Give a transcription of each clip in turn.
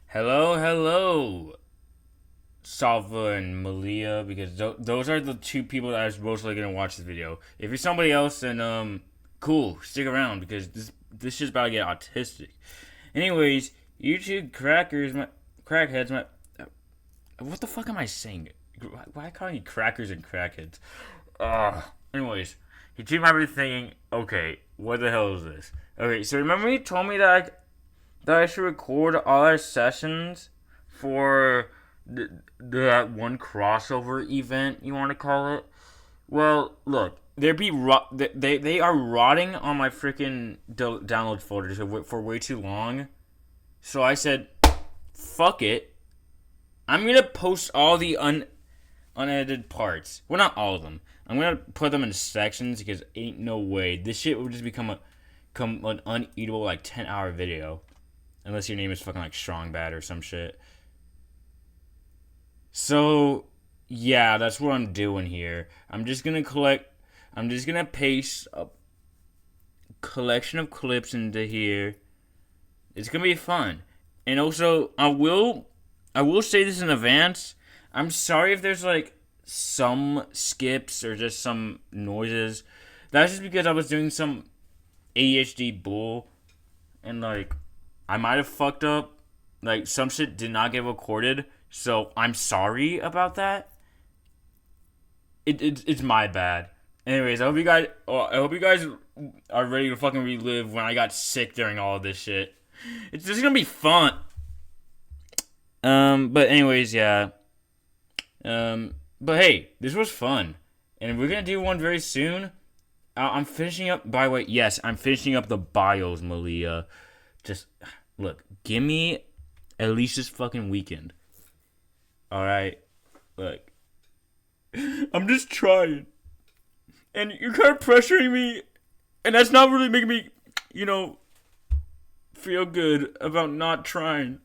Hello, Salva and Malia, because those are the two people that are mostly gonna watch this video. If you're somebody else, then cool, stick around because this shit's about to get autistic. Anyways, you two crackers, my crackheads, my what the fuck am I saying? Why calling you crackers and crackheads? Anyways, you two might be thinking, okay, what the hell is this? Okay, so remember you told me that I should record all our sessions for that one crossover event you want to call it. Well, look, they are rotting on my freaking download folder for way too long. So I said, fuck it. I'm gonna post all the unedited parts. Well, not all of them. I'm gonna put them in sections because ain't no way this shit would just become an uneatable like 10-hour video. Unless your name is fucking like Strong Bad or some shit. So, yeah, that's what I'm doing here. I'm just gonna paste a collection of clips into here. It's gonna be fun. And also, I will say this in advance. I'm sorry if there's like some skips or just some noises. That's just because I was doing some ADHD bull and like I might have fucked up. Like some shit did not get recorded, so I'm sorry about that. It's my bad. Anyways, I hope you guys are ready to fucking relive when I got sick during all of this shit. It's just gonna be fun. But anyways, yeah. But hey, this was fun, and we're gonna do one very soon. I'm finishing up. By the way, yes, I'm finishing up the bios, Malia. Just look, give me at least this fucking weekend. All right, look, I'm just trying, and you're kind of pressuring me, and that's not really making me, you know, feel good about not trying.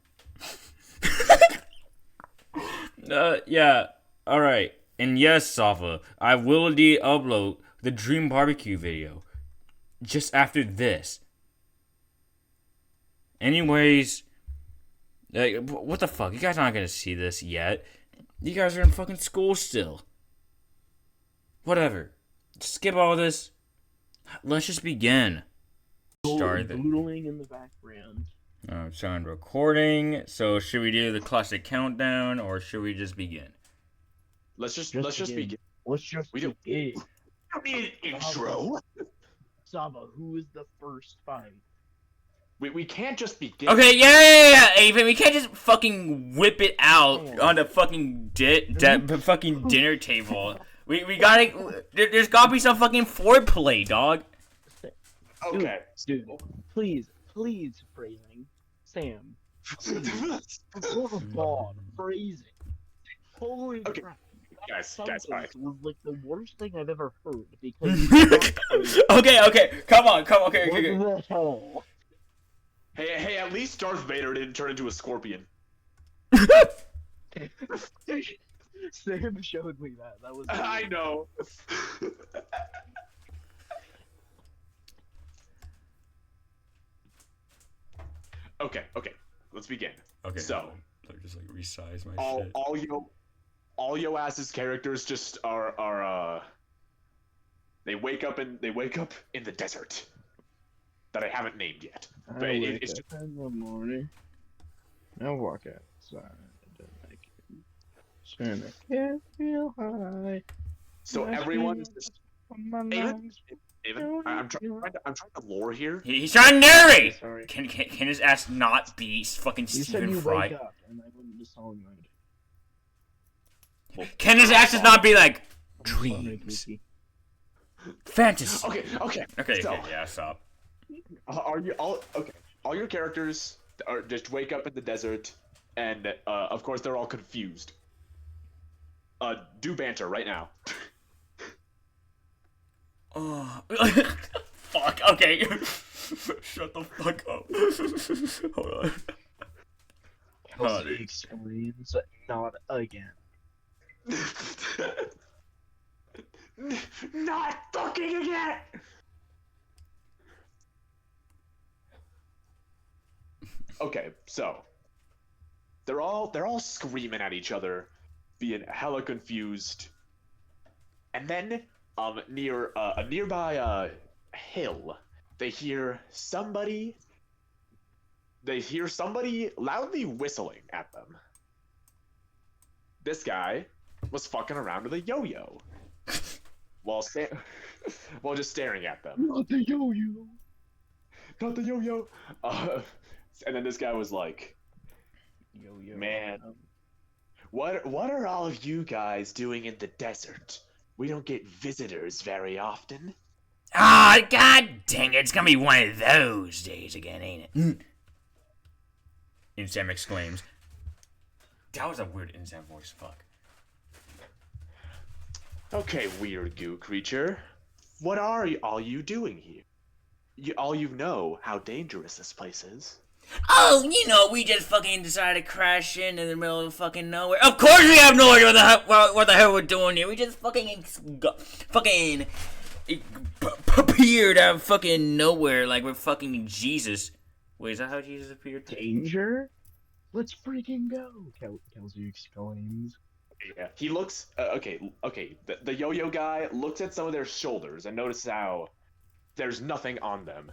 Yeah, all right, and yes, Safa, I will indeed upload the Dream Barbecue video just after this. Anyways, what the fuck? You guys aren't gonna see this yet. You guys are in fucking school still. Whatever. Skip all this. Let's just begin. Start the Doodling in the background. sound recording. So should we do the classic countdown or should we just begin? Let's just Just begin. Let's just We don't- begin. I don't need an intro. Saba, who is the first fight? We can't just begin. Okay, yeah, Avon. We can't just fucking whip it out on the fucking fucking dinner table. We gotta. There's gotta be some fucking foreplay, dog. Okay. Dude, please, phrasing. Sam. For the god, phrasing. Holy Okay. crap. Guys, That all right. sentence was like the worst thing I've ever heard because it's not Okay. Come on. Okay. What the hell? Hey, at least Darth Vader didn't turn into a scorpion. Sam showed me that. That was I know. Okay. Let's begin. Okay. So, just like resize my all yo ass's characters just are they wake up in the desert that I haven't named yet. But it's just in the morning. I walk outside and I can can't feel high. so My everyone is feet just on my Even, lungs. I'm trying to lore here. He's trying to narrate. Sorry. Can his ass not be fucking You said Stephen you Fry? wake up and I went into song mode. Can his ass just not be like Sorry, dreams, Kiki. fantasy? Okay. So, Yeah, stop. are you all okay? All your characters are just wake up in the desert, and of course they're all confused. Do banter right now. Oh, fuck. Okay. Shut the fuck up. Hold on. Kelsey explains not again. Not fucking again. Okay, so they're all screaming at each other, being hella confused. And then near a nearby hill, they hear somebody loudly whistling at them. This guy was fucking around with a yo-yo while just staring at them. Not the yo-yo. Not the yo-yo. And then this guy was like, Yo-yo. Man. what are all of you guys doing in the desert? We don't get visitors very often. Ah, god dang it, it's gonna be one of those days again, ain't it? And Sam exclaims. That was a weird Insam voice, fuck. Okay, weird goo creature. What are all you doing here? All you know how dangerous this place is. Oh, you know, we just fucking decided to crash in the middle of fucking nowhere. Of course we have no idea what the hell we're doing here. We just fucking appeared out of fucking nowhere like we're fucking Jesus. Wait, is that how Jesus appeared? Danger? Let's freaking go! Kelsey exclaims. Yeah, he looks. Okay. The yo-yo guy looks at some of their shoulders and notices how there's nothing on them.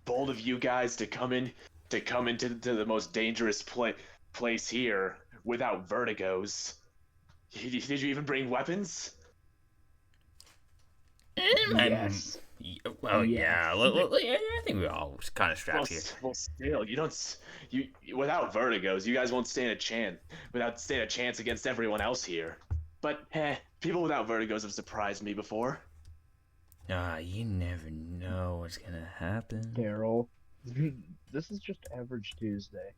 Bold of you guys to come into the most dangerous place here without vertigos. Did you even bring weapons? Yes. Well, Yes. yeah. I think we're all kind of strapped here. Well, still, you without vertigos, you guys won't stand a chance against everyone else here. But people without vertigos have surprised me before. You never know what's gonna happen. Daryl, this is just average Tuesday.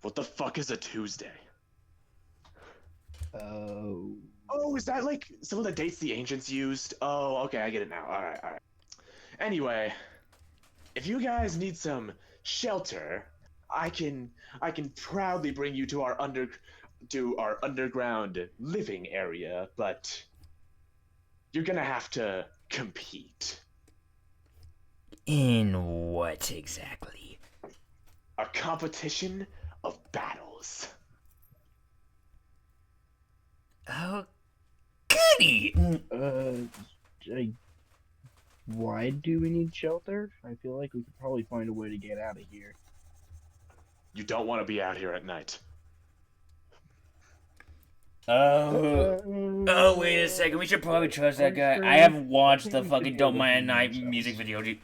What the fuck is a Tuesday? Oh, is that like some of the dates the ancients used? Oh, okay, I get it now. All right. Anyway, if you guys need some shelter, I can proudly bring you to our underground living area, but you're gonna have to compete. In what exactly? A competition of battles. Oh, goody! Why do we need shelter? I feel like we could probably find a way to get out of here. You don't want to be out here at night. Oh, wait a second. We should probably trust that guy. I haven't watched the fucking Don't Mind at Night music video, dude.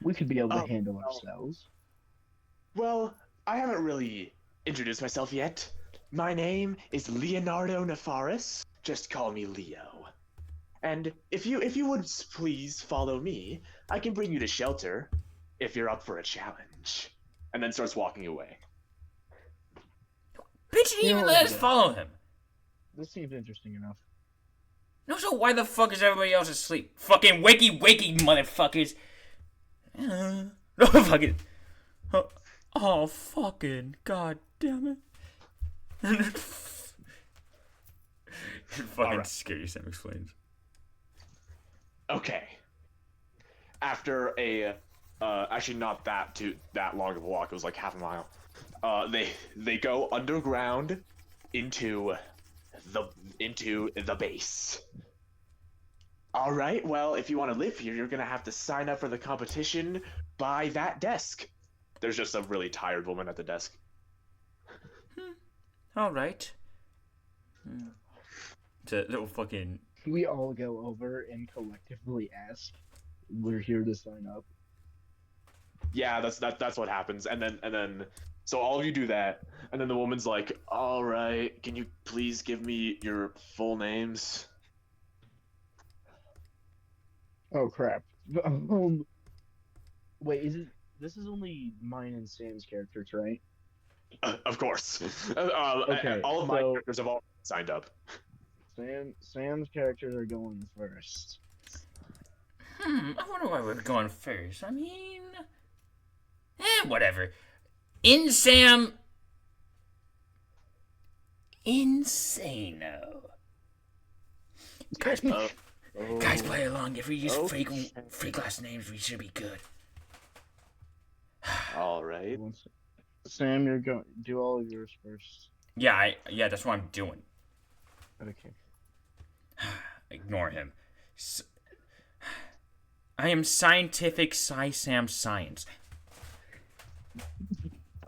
We could be able to handle ourselves. Well, I haven't really introduced myself yet. My name is Leonardo Nefaris. Just call me Leo. And if you would please follow me, I can bring you to shelter if you're up for a challenge. And then starts walking away. Bitch didn't even let us follow him. This seems interesting enough. No, so why the fuck is everybody else asleep? Fucking wakey, motherfuckers. No, fucking. Oh, fucking. God damn it. Fucking right. scary, Sam explains. Okay. After a actually not that long of a walk, it was like half a mile. They go underground into the base. All right, well, if you want to live here, you're gonna have to sign up for the competition by that desk. There's just a really tired woman at the desk. All right. It's a little fucking. We all go over and collectively ask. We're here to sign up. Yeah, that's what happens. And then so all of you do that, and then the woman's like, "All right, can you please give me your full names?" Oh crap. Wait, this is only mine and Sam's characters, right? Of course. Okay, all of my so- characters have all signed up. Sam's characters are going first. I wonder why we're going first. I mean. Whatever. Insano. Guys, guys, play along. If we use fake last names, we should be good. All right. Sam, you're going. Do all of yours first. Yeah, that's what I'm doing. Okay. Ignore him. I am scientific Sam Science.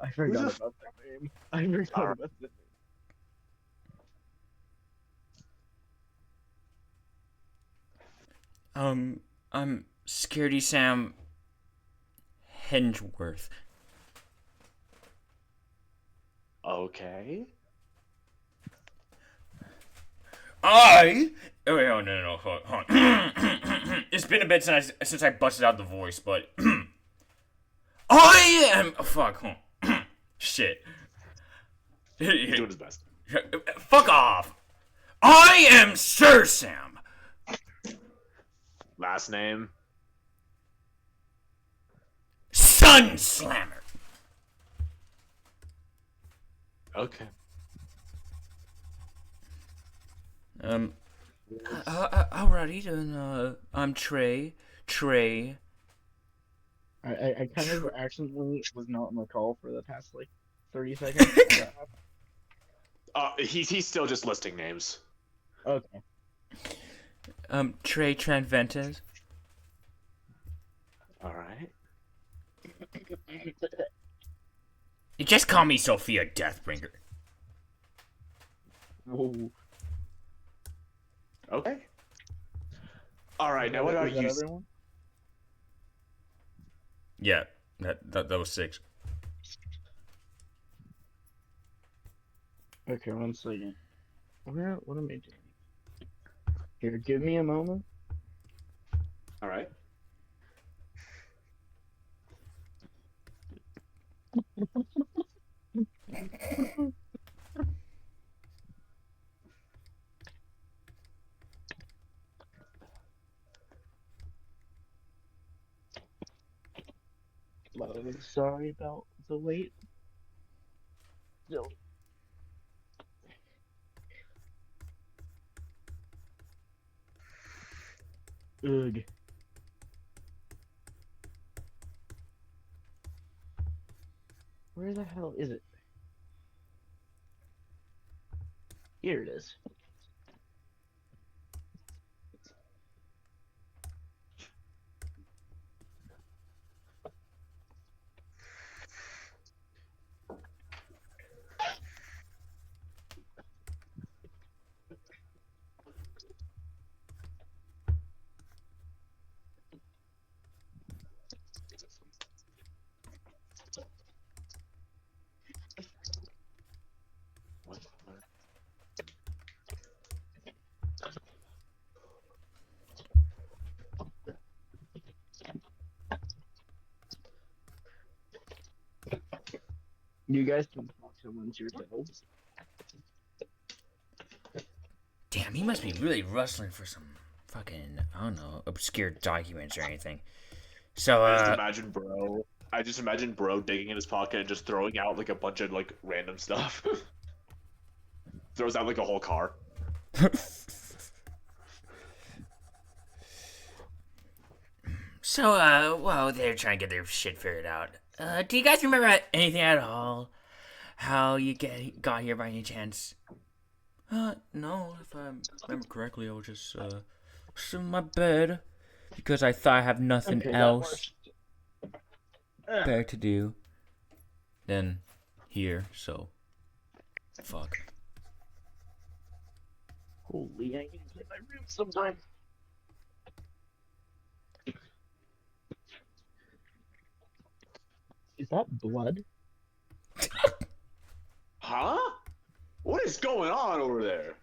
I forgot about that name. I forgot about that I'm Scaredy Sam Hengeworth. Okay. Oh wait, oh no, hold on. It's been a bit since I busted out the voice, but I am. Oh, fuck, hold on. Shit. He's doing his best. Fuck off. I am Sir Sam. Last name. Sun Slammer. Okay. Alrighty then. I'm Trey. I kind of accidentally was not on the call for the past like 30 seconds. He's still just listing names. Okay. Trey Tranventes. All right. You just call me Sophia Deathbringer. Whoa. Okay. All right. Now what about Is that you? everyone? Yeah, that was 6. Okay, 1 second. What am I doing? Here, give me a moment. All right. Sorry about the wait. No. Ugh. Where the hell is it? Here it is. You guys can talk amongst yourselves. Damn, he must be really rustling for some fucking, I don't know, obscure documents or anything. So, I just imagine bro digging in his pocket and just throwing out like a bunch of like random stuff. Throws out like a whole car. So, well, they're trying to get their shit figured out. Do you guys remember anything at all? How you got here by any chance? No, if I remember correctly, I was just, in my bed. Because I thought I have nothing else better to do than here, so. Fuck. Holy, I need to get my room sometime. Is that blood? Huh? What is going on over there?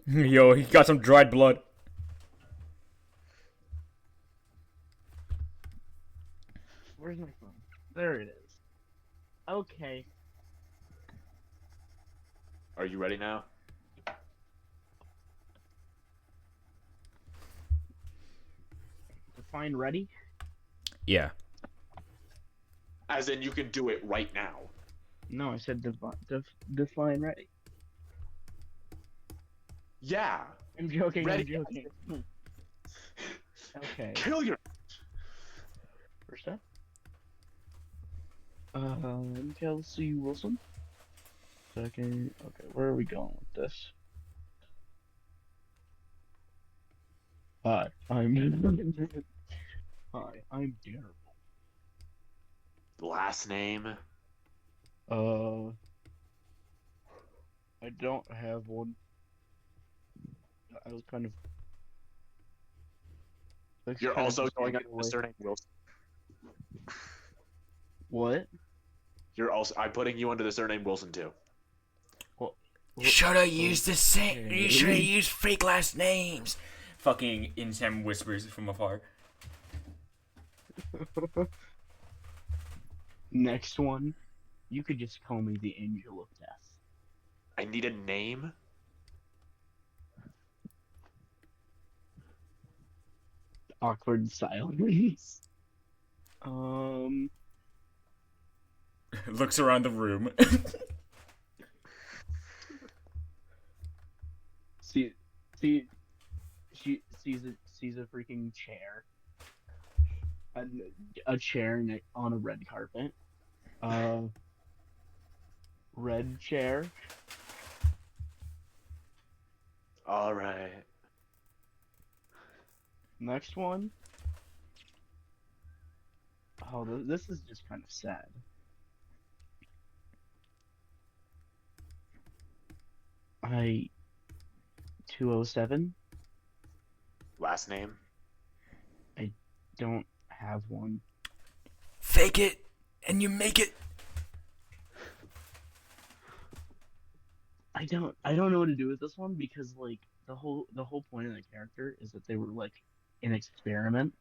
Yo, he got some dried blood. Where's my phone? There it is. Okay. Are you ready now? Define ready? Yeah. As in, you can do it right now. No, I said define ready. Yeah. I'm joking, Ready. I'm joking. Okay. Kill your. First up. Kelsey Wilson. Second. Okay, where are we going with this? Hi, I'm. Hi, I'm Daredevil. Last name? Uh, I don't have one. I was kind of. That's You're kind of also just going gave under it the away. surname Wilson. What? You're also. I'm putting you under the surname Wilson too. What? You shoulda used the same. Okay. You shoulda used fake last names. Fucking Insam whispers from afar. Next one, you could just call me the Angel of Death. I need a name. Awkward silence. Looks around the room. see, she sees a freaking chair, a chair on a red carpet. Red chair. All right. Next one. Oh, this is just kind of sad. I 207. Last name? Don't have one. Fake it, and you make it. I don't know what to do with this one because like the whole point of the character is that they were like an experiment.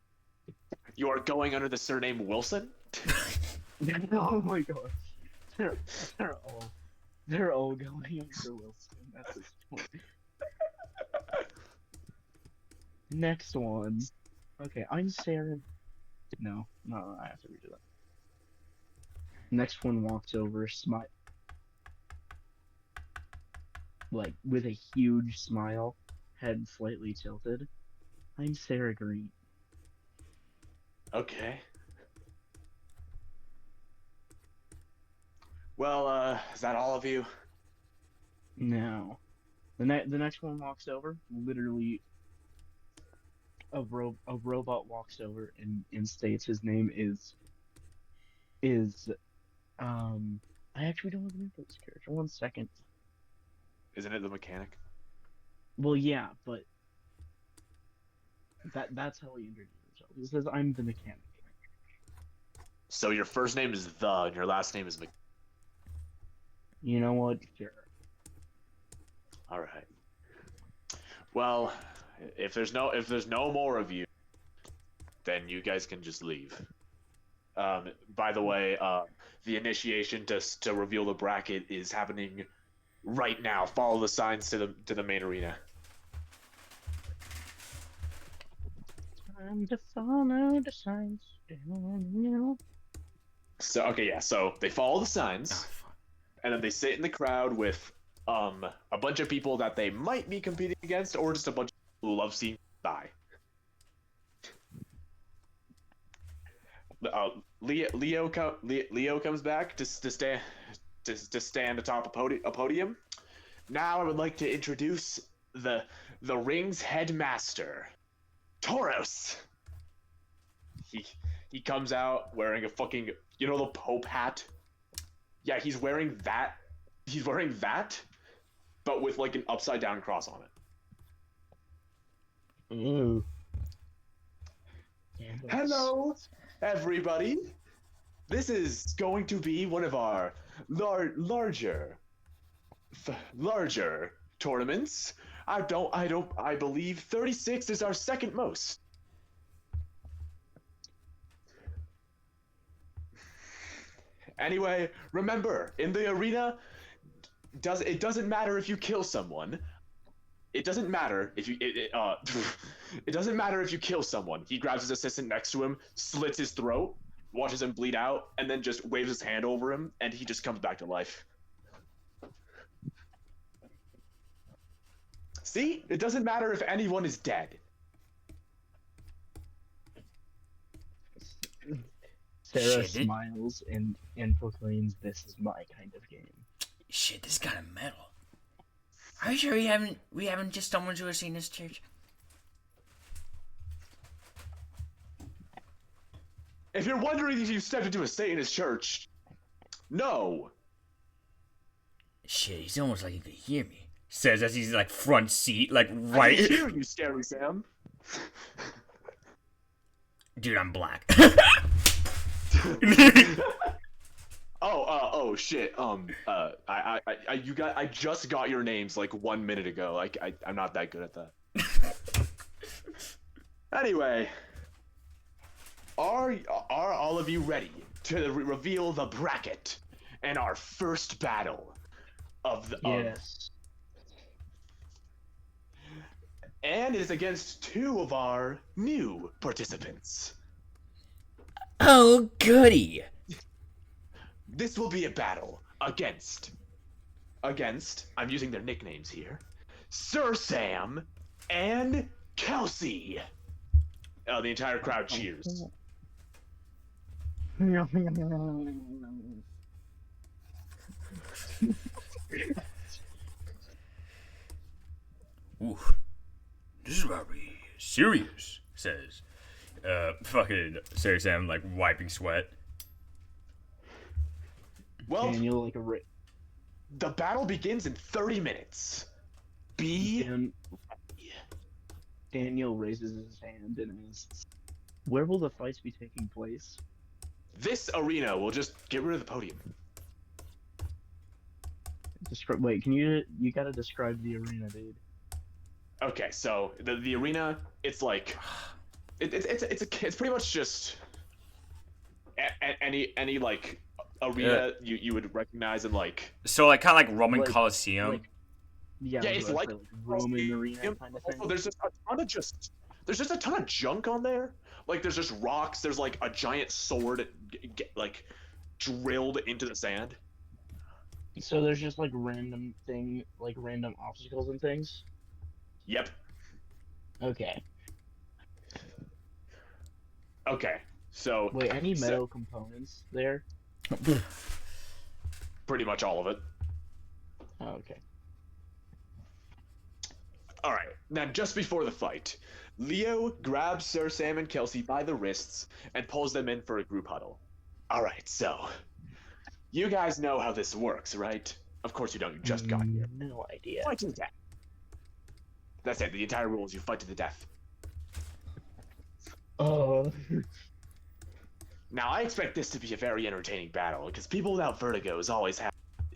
You are going under the surname Wilson? Oh my gosh. They're they're all going under Wilson at this point. Next one. Okay, I'm Sarah. No, I have to redo that. Next one walks over, smile, like with a huge smile, head slightly tilted. I'm Sarah Green. Okay. Well, is that all of you? No. The next one walks over, literally a robot walks over and states his name is I actually don't have a name for this character. 1 second. Isn't it the mechanic? Well, yeah, but that's how he introduces himself. He says, "I'm the mechanic." So your first name is The, and your last name is Mc... You know what? Sure. All right. Well, if there's no more of you, then you guys can just leave. By the way, the initiation to reveal the bracket is happening right now. Follow the signs to the main arena. Time to follow the signs. So okay, yeah. So they follow the signs, Oh, fuck. and then they sit in the crowd with a bunch of people that they might be competing against, or just a bunch of people who love seeing die. Leo comes back to stand atop a podium. Now I would like to introduce the ring's headmaster, Tauros. He comes out wearing a fucking, you know, the Pope hat. Yeah, he's wearing that. He's wearing that, but with like an upside down cross on it. Ooh. Hello, everybody. This is going to be one of our larger tournaments. I believe 36 is our second most. Anyway, remember, in the arena, it doesn't matter if you kill someone. It doesn't matter if you it doesn't matter if you kill someone. He grabs his assistant next to him, slits his throat, watches him bleed out, and then just waves his hand over him, and he just comes back to life. See? It doesn't matter if anyone is dead. Sarah Shit, smiles and proclaims, "This is my kind of game." Shit, this is kind of metal. Are you sure we haven't just stumbled into a scene in this church? If you're wondering if you stepped into a Satanist church, no. Shit, he's almost like he could hear me. Says as he's like front seat, like I right. can hear you, Scary Sam. Dude, I'm black. Oh shit. I just got your names like 1 minute ago. I'm not that good at that. Anyway, are all of you ready to reveal the bracket and our first battle of the? Yes. And it is against 2 of our new participants. Oh goody! This will be a battle against, I'm using their nicknames here, Sir Sam and Kelsey. The entire crowd cheers. Ooh, this is about to be serious. Says, fucking Sarah Sam like wiping sweat. Well, Daniel like the battle begins in 30 minutes. Daniel raises his hand and asks, "Where will the fights be taking place?" This arena will just get rid of the podium. Wait, you gotta describe the arena, dude. Okay, so the arena, it's like, it's pretty much just any like arena you would recognize in like. So like kind of like Roman Like- Coliseum. like- Yeah, It's like Roman arena kind of thing. Also, there's just a ton of junk on there. Like there's just rocks. There's like a giant sword, like drilled into the sand. So there's just like random obstacles and things. Yep. Okay. Okay. So. Wait, any metal components there? Pretty much all of it. Oh, okay. All right. Now, just before the fight, Leo grabs Sir Sam and Kelsey by the wrists and pulls them in for a group huddle. All right. So, you guys know how this works, right? Of course you don't. You just got here. No idea. Fight to the death. That's it. The entire rule is you fight to the death. Oh. Now, I expect this to be a very entertaining battle, because people without vertigos always have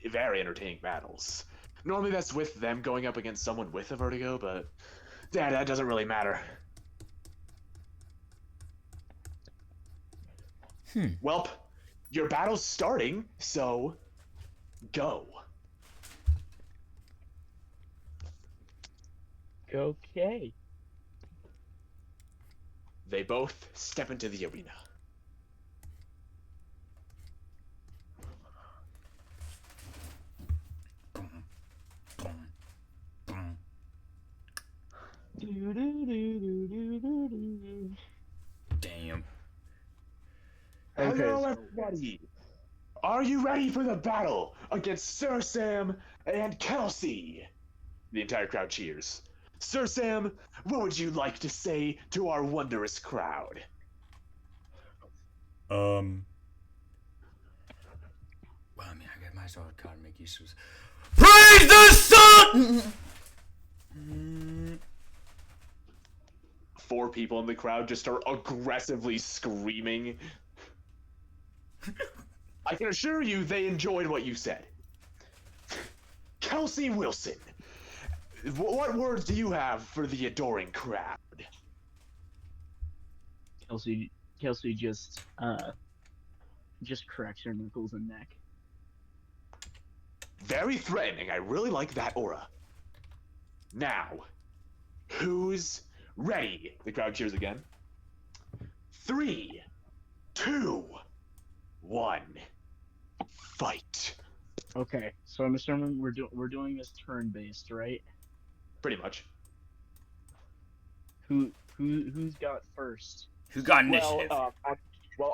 very entertaining battles. Normally that's with them going up against someone with a vertigo, but yeah, that doesn't really matter. Welp, your battle's starting, so go. Okay. They both step into the arena. Damn. Okay, Hello, so- everybody. Are you ready for the battle against Sir Sam and Kelsey? The entire crowd cheers. Sir Sam, what would you like to say to our wondrous crowd? Well, I mean, I might as well kind of make use of. Praise the sun. 4 people in the crowd just start aggressively screaming. I can assure you they enjoyed what you said. Kelsey Wilson, what words do you have for the adoring crowd? Kelsey just cracks her knuckles and neck. Very threatening. I really like that aura. Now, who's ready? The crowd cheers again. 3, 2, 1. Fight. Okay, so I'm assuming we're doing this turn based, right? Pretty much. Who's got first? Who got initiative? Well,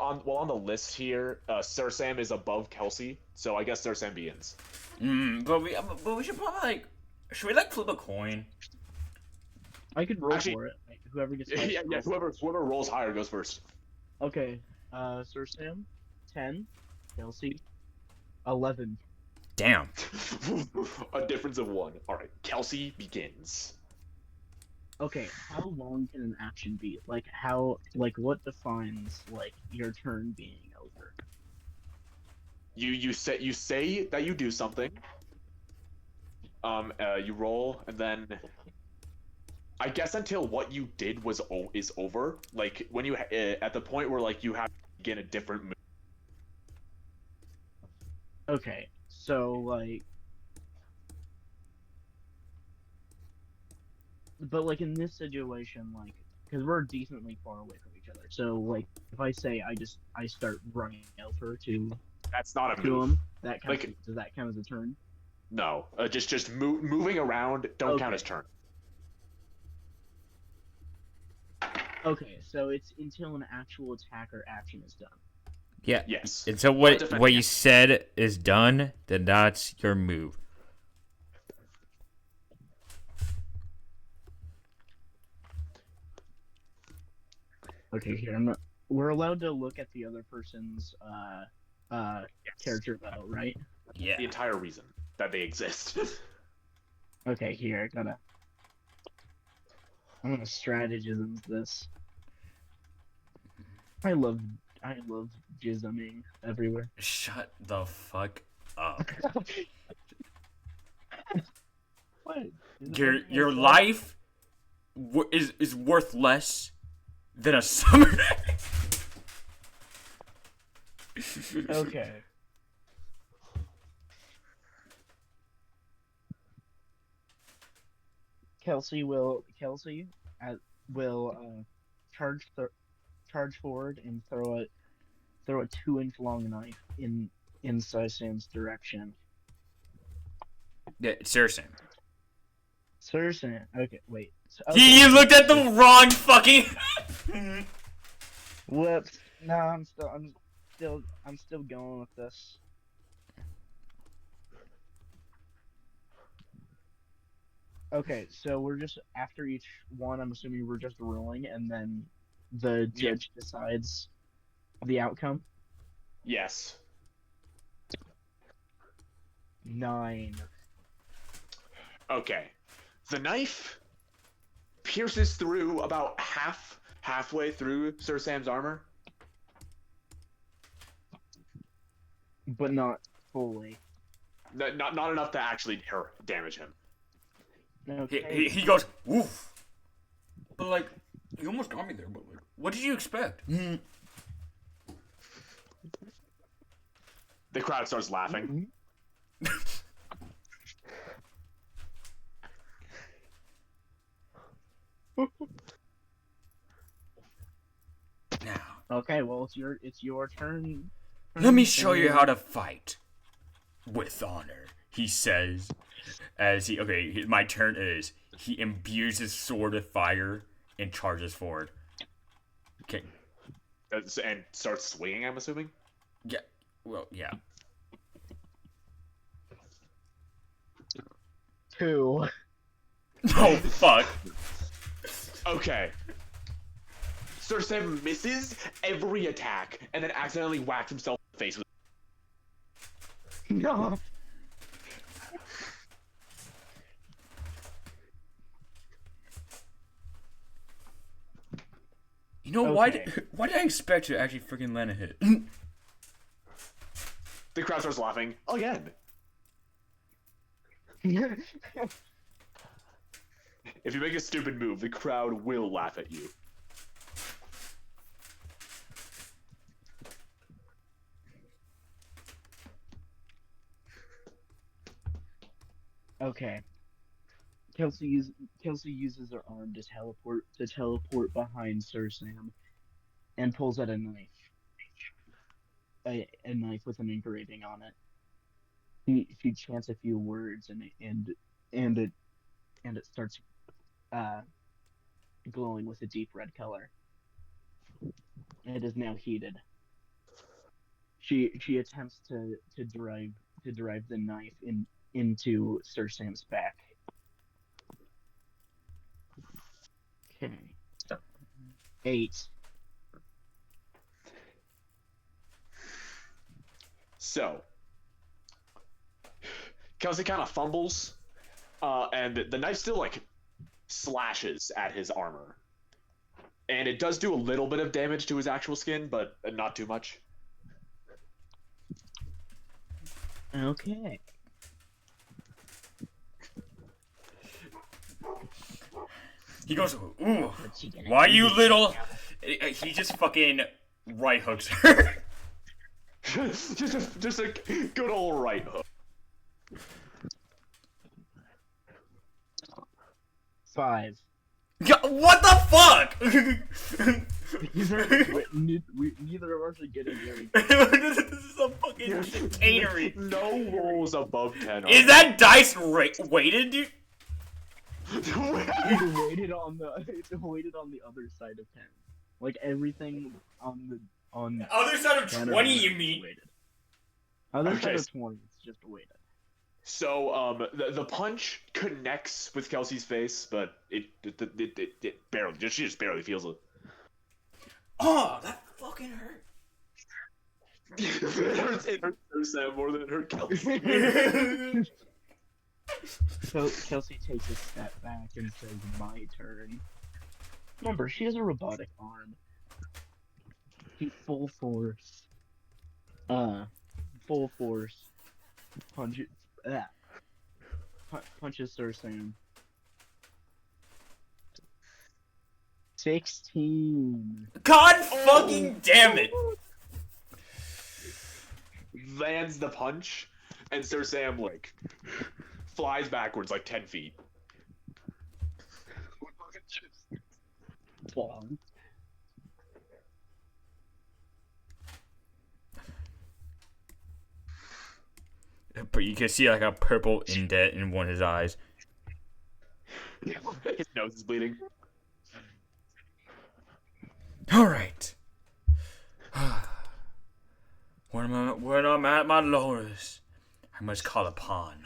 on the list here, Sir Sam is above Kelsey, so I guess Sir Sam begins. But we should probably like. Should we like flip a coin? I could roll Actually- for it. Like, whoever gets Yeah, highest yeah. roll. Whoever rolls higher goes first. Okay. Sir Sam, 10. Kelsey, 11. Damn. A difference of 1. All right, Kelsey begins. Okay, how long can an action be? Like, what defines, like, your turn being over? You say that you do something. You roll, and then I guess until what you did is over. Like when you at the point where like you have to begin a different move. Okay, so, like... But, like, in this situation, like... Because we're decently far away from each other. So, like, if I say I start running over to That's not a to move. him, that counts, Like- does that count as a turn? No, just moving around don't count Okay. as turn. Okay, so it's until an actual attack or action is done. Yeah. Yes. And so But what defending you it. said is done, then that's your move. Okay, here I'm not. We're allowed to look at the other person's Yes. character though, right? Yeah. The entire reason that they exist. Okay, here I'm gonna strategism this. I love jisming everywhere. Shut the fuck up. What? Is it Your something I your said? life is worth less than a summer. Okay. Kelsey will charge charge forward and throw a 2-inch long knife in Sam's direction. Yeah, seriously. Sir Sam. Okay, wait. You looked at the wrong fucking. Whoops. No, I'm still going with this. Okay, so we're just after each one. I'm assuming we're just rolling, and then the Yeah. judge decides the outcome. Yes. 9. Okay. The knife pierces through about halfway through Sir Sam's armor. But not fully. Not enough to actually damage him. Okay. He goes woof. But like, you almost got me there. But like, what did you expect? The crowd starts laughing. Now, Okay, well it's your turn. let me show you how to fight with honor. He says, as my turn is. He imbues his sword with fire and charges forward. Okay. And starts swinging, I'm assuming. Yeah. Well, yeah. 2. Oh fuck. Okay. Sir Sam misses every attack and then accidentally whacks himself in the face with. No. You know Okay. why did I expect to actually freaking land a hit? The crowd starts laughing again. If you make a stupid move, the crowd will laugh at you. Okay. Kelsey uses her arm to teleport behind Sir Sam, and pulls out a knife. A knife with an engraving on it. She chants a few words and it starts glowing with a deep red color. It is now heated. she attempts to drive the knife into Sir Sam's back. Okay. 8. So, Kelsey kind of fumbles, and the knife still like slashes at his armor, and it does do a little bit of damage to his actual skin, but not too much. Okay. He goes, ooh, What's he gonna why do you now? little... He just fucking right hooks her. just a good old right hook. 5. Yeah, what the fuck? Neither of us are getting very This is a fucking chicanery. No rolls above 10. Is that dice weighted, dude? It's weighted on the other side of 10. Like everything on Other side of 10 or 20, more you is mean? weighted. Other side Okay. of 20, it's just weighted. So the punch connects with Kelsey's face, but it barely, she just barely feels it. Oh, that fucking hurt. It hurts Sam more than it hurt Kelsey. So Kelsey takes a step back and says, "My turn." Remember, she has a robotic arm. He full force punches punches Sir Sam. 16. God fucking damn it. Lands the punch, and Sir Sam like flies backwards like 10 feet. Long. But you can see like a purple indent in one of his eyes. His nose is bleeding. Alright. When I'm at my lowest, I must call upon.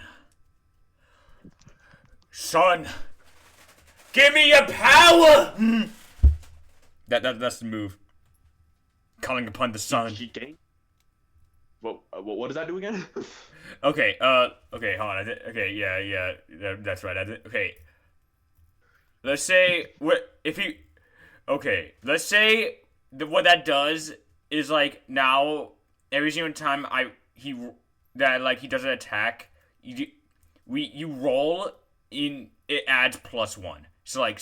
Son, give me your power! That's the move. Calling upon the sun. He gained. What does that do again? Okay, okay, hold on. Okay, yeah, that's right. Okay. Let's say let's say what that does is like now every single time he does an attack, you roll in, it adds +1. So like,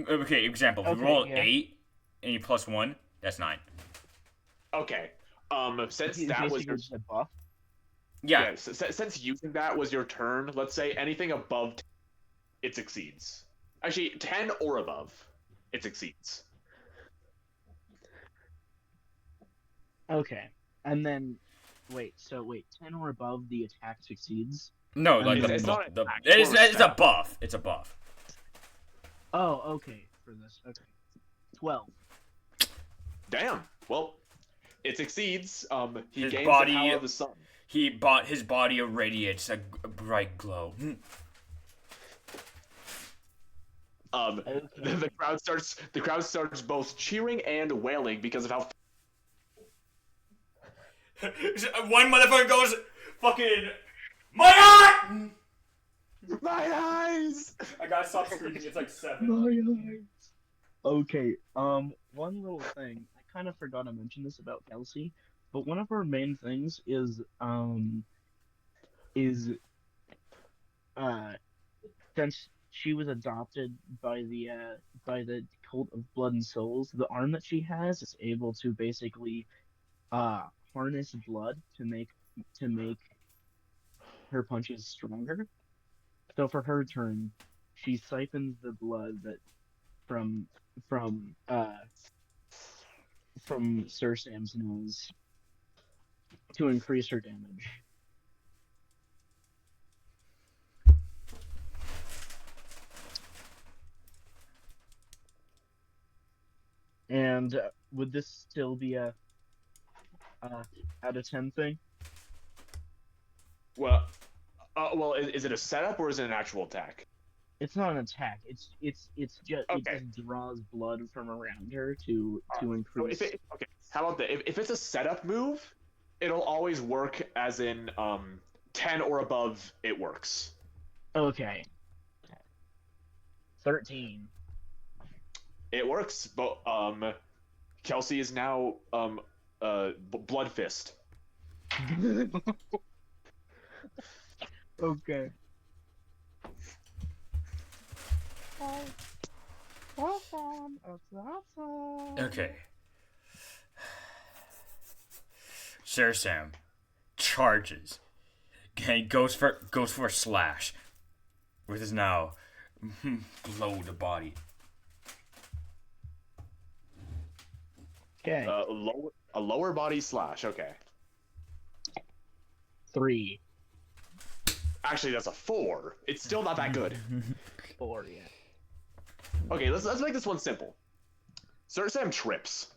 okay, example, if you roll 8 and you +1, that's 9. Okay. Since He's that was basically your just a buff. Yeah. since using that was your turn, let's say anything above 10, it succeeds. Actually, 10 or above, it succeeds. Okay, and then wait, 10 or above, the attack succeeds. No, like It's not an attack, it's or a a stat. buff. It's a buff. Oh, okay, for this. Okay, 12. Damn. Well, it succeeds. He His gains body- the power of the sun. His body irradiates a bright glow. Okay. The crowd starts both cheering and wailing because of how One motherfucker goes, fucking, my eye! my eyes. I gotta stop screaming. It's like 7. My eyes. Okay, one little thing. I kind of forgot to mention this about Kelsey, but one of her main things is since she was adopted by the cult of Blood and Souls, the arm that she has is able to basically harness blood to make her punches stronger. So for her turn, she siphons the blood that from Sir Sam's nose to increase her damage. And would this still be a out of 10 thing. Well, is it a setup or is it an actual attack? It's not an attack. It's just Okay. it just draws blood from around her to So increase. okay, how about that? If it's a setup move, it'll always work as in 10 or above. It works. Okay. 13. It works, but Kelsey is now Blood Fist. Okay. Okay. Sir Sam charges. Okay, goes for a slash with his now blow the body. Okay. A lower body slash. Okay. 3. Actually, that's a 4. It's still not that good. 4, yeah. Okay, let's make this one simple. Sir Sam trips.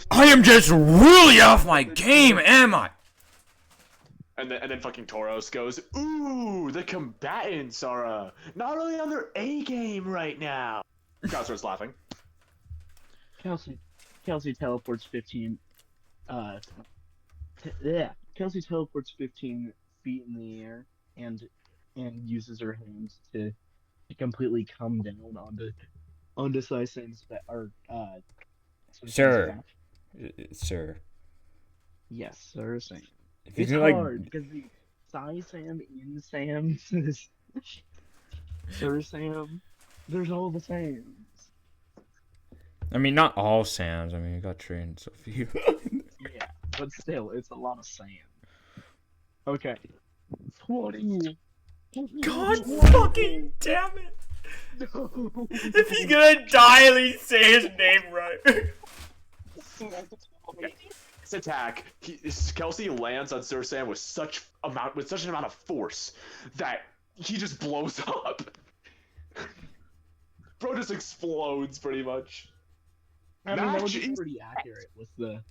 I am just really off my game, am I? And then fucking Tauros goes, ooh, the combatants are not really on their A game right now. God starts laughing. Kelsey teleports 15. Kelsey teleports 15 feet in the air and uses her hands to completely come down onto Sai-Sam's Sir. Sir. Yes, Sir Sam. If you It's can, like, hard because the Sai-Sam in Sam Sir Sam. There's all the Sams. I mean, not all Sams. I mean, you got Trey and Sophia. Yeah, but still, it's a lot of Sam. Okay. 20. God fucking damn it! If he's gonna die, at least say his name right. Okay. This attack, Kelsey lands on Sir Sam with such an amount of force that he just blows up. Bro just explodes pretty much. I mean, that would be Match- pretty accurate with the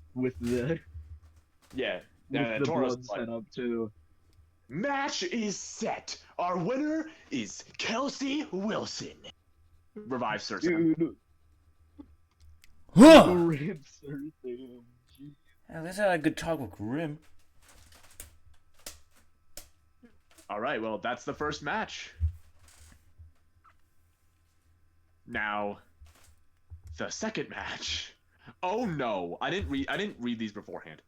Yeah. with the Tauros blood set up too. Match is set. Our winner is Kelsey Wilson. Revive Sir Sam. Dude, Huh. rip Sir Sam. At least I had a good talk with Grim. All right, well, that's the first match. Now, the second match. Oh no, I didn't read these beforehand.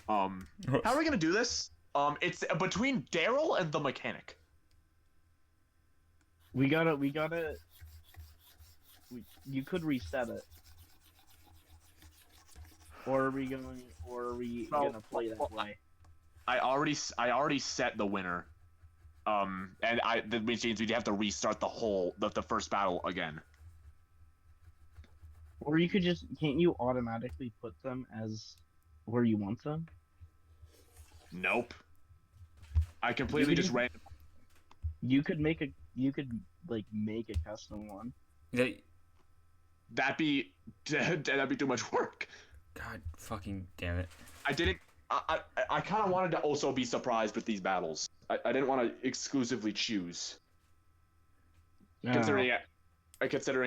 How are we gonna do this? It's between Daryl and the mechanic. You could reset it. Or are we gonna play that way? I already set the winner. Which means we'd have to restart the first battle again. Or you could can't you automatically put them as where you want them? Nope. I completely just ran. You could make a custom one. That'd be too much work. God fucking damn it. I kind of wanted to also be surprised with these battles. I didn't want to exclusively choose. Considering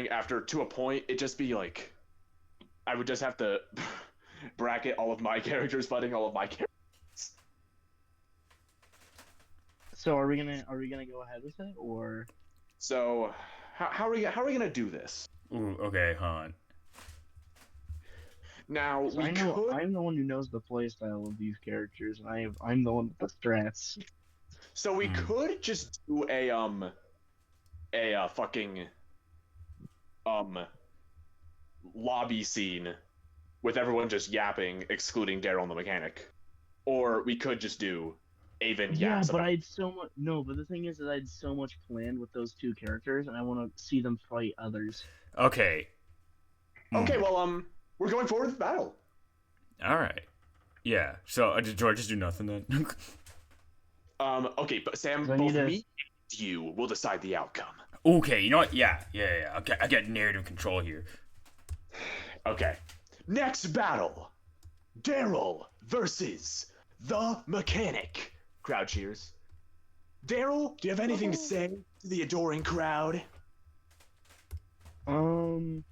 after to a point, it'd just be like, I would just have to bracket all of my characters fighting all of my characters. So are we gonna go ahead with it or? So, how are we gonna do this? Ooh, okay, Han. Now So I'm the one who knows the playstyle of these characters, and I'm the one with the strats. So we could just do a fucking lobby scene with everyone just yapping, excluding Daryl and the mechanic, or we could just do Avon Yeah, yaps. but I had so much. No, but the thing is that I had so much planned with those two characters, and I want to see them fight others. Okay. Okay, well, we're going forward with the battle. Alright. Yeah, so did George just do nothing then? Okay, but Sam, I both need me and you will decide the outcome. Okay, you know what? Yeah. Okay, I got narrative control here. Okay. Next battle. Daryl versus the mechanic. Crowd cheers. Daryl, do you have anything to say to the adoring crowd? I'm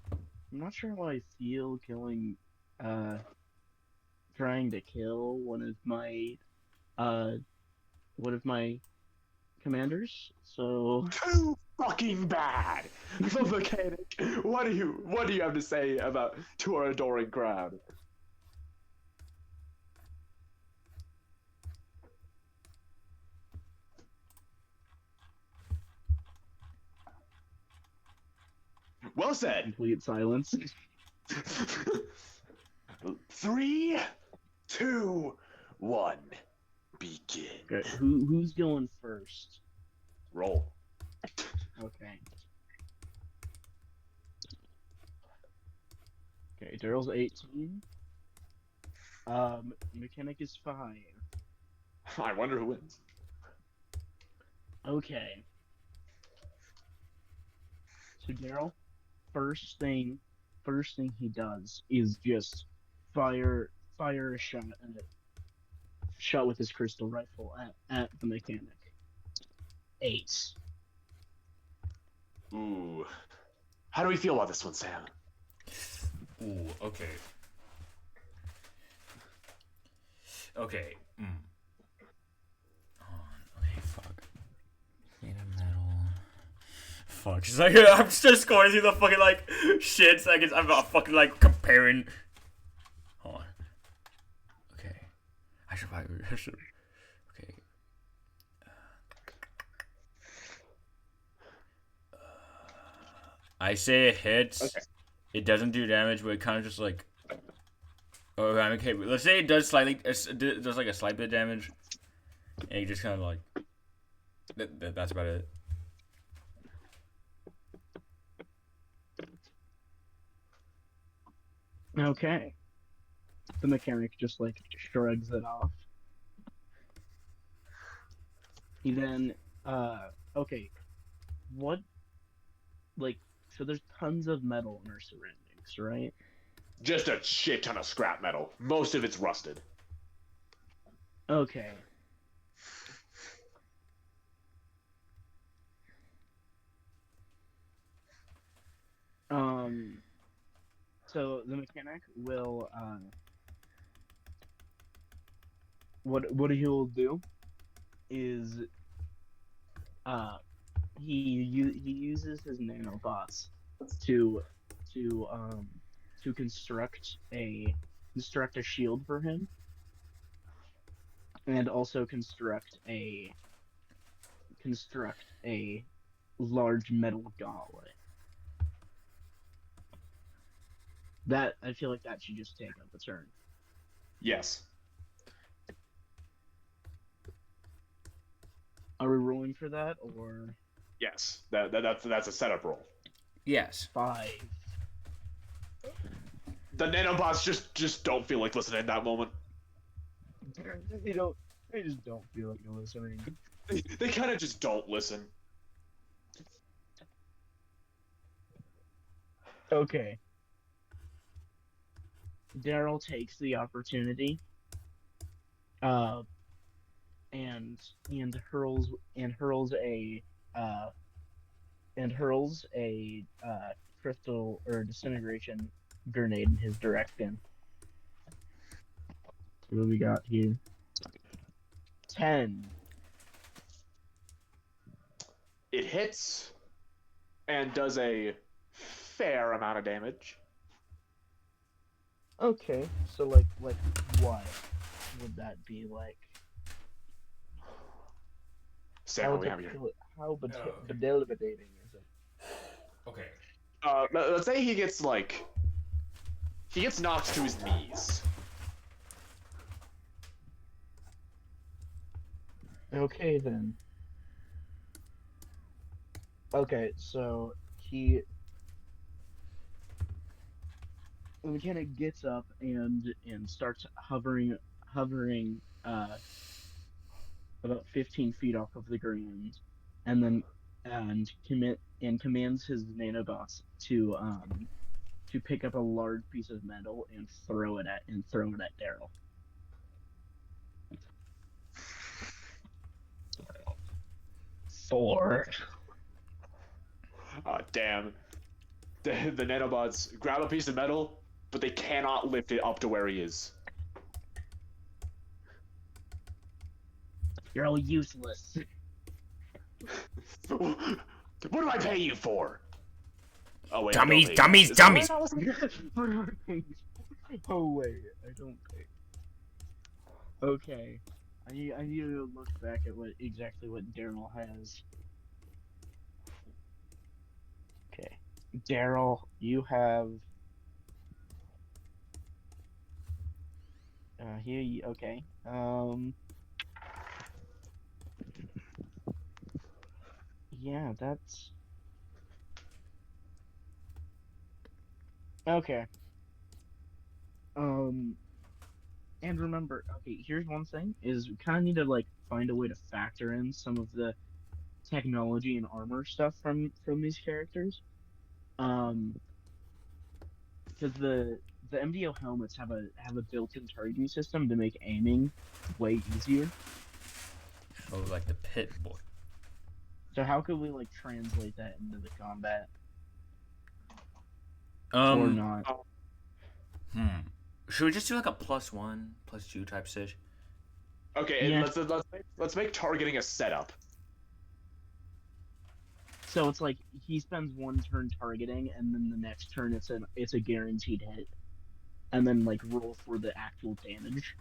not sure how I feel killing, uh, trying to kill uh, one of my commanders. So, Too fucking bad. The mechanic. What do you have to say about to our adoring crowd? Well said. complete silence. 3, 2, 1. Begin. Okay, who's going first? Roll. Okay. Okay, Daryl's 18. Mechanic is 5. I wonder who wins. Okay. So Daryl, first thing he does is just fire a shot with his crystal rifle at the mechanic. 8. Ooh. How do we feel about this one, Sam? Ooh, okay. Okay. Okay, fuck. Made of metal. Fuck. It's like, I'm just going through the fucking, like, shit. Like, I'm not fucking, like, comparing. Hold on. Okay. I should probably. Okay. I say it hits. Okay. It doesn't do damage, but it kind of just, like. Oh, I mean, okay, let's say it does slightly, it does like a slight bit of damage, and you just kind of like, that's about it. Okay. The mechanic just like shrugs it off. He then okay. What like so there's tons of metal in our surroundings, right? Just a shit ton of scrap metal. Most of it's rusted. Okay. So the mechanic will what he will do is he uses his nanobots to to um to construct a shield for him, and also construct a large metal gauntlet. That I feel like that should just take up a turn. Yes. Are we rolling for that or Yes. That's a setup roll. Yes. 5? The nanobots just don't feel like listening in that moment. They just don't feel like listening. They kind of just don't listen. Okay. Daryl takes the opportunity, and hurls a crystal or disintegration grenade in his direction. So what do we got here? 10. It hits and does a fair amount of damage. Okay, so like what would that be like? Sam, what we have here? How okay. debilitating is it? Okay. Let's say he gets knocked to his knees. Okay then. Okay, so the mechanic gets up and starts hovering about 15 feet off of the ground, and then commands his nanobots to to pick up a large piece of metal and throw it at Daryl. Four. Damn. The nanobots grab a piece of metal, but they cannot lift it up to where he is. You're all useless. What do I pay you for? Oh wait, Dummies, I don't pay you. dummies, Is dummies. that what Oh wait, I don't pay. Okay, I need to look back at what Daryl has. Okay, Daryl, you have. Okay. Yeah, that's. Okay. And remember, okay, here's one thing: is we kind of need to like find a way to factor in some of the technology and armor stuff from these characters. Because the MDO helmets have a built-in targeting system to make aiming way easier. Oh, like the pit boy. So how could we like translate that into the combat or Um. not? Should we just do like a +1, +2 type stitch? Okay, Yeah. let's make targeting a setup. So it's like he spends one turn targeting, and then the next turn it's a guaranteed hit, and then like roll for the actual damage.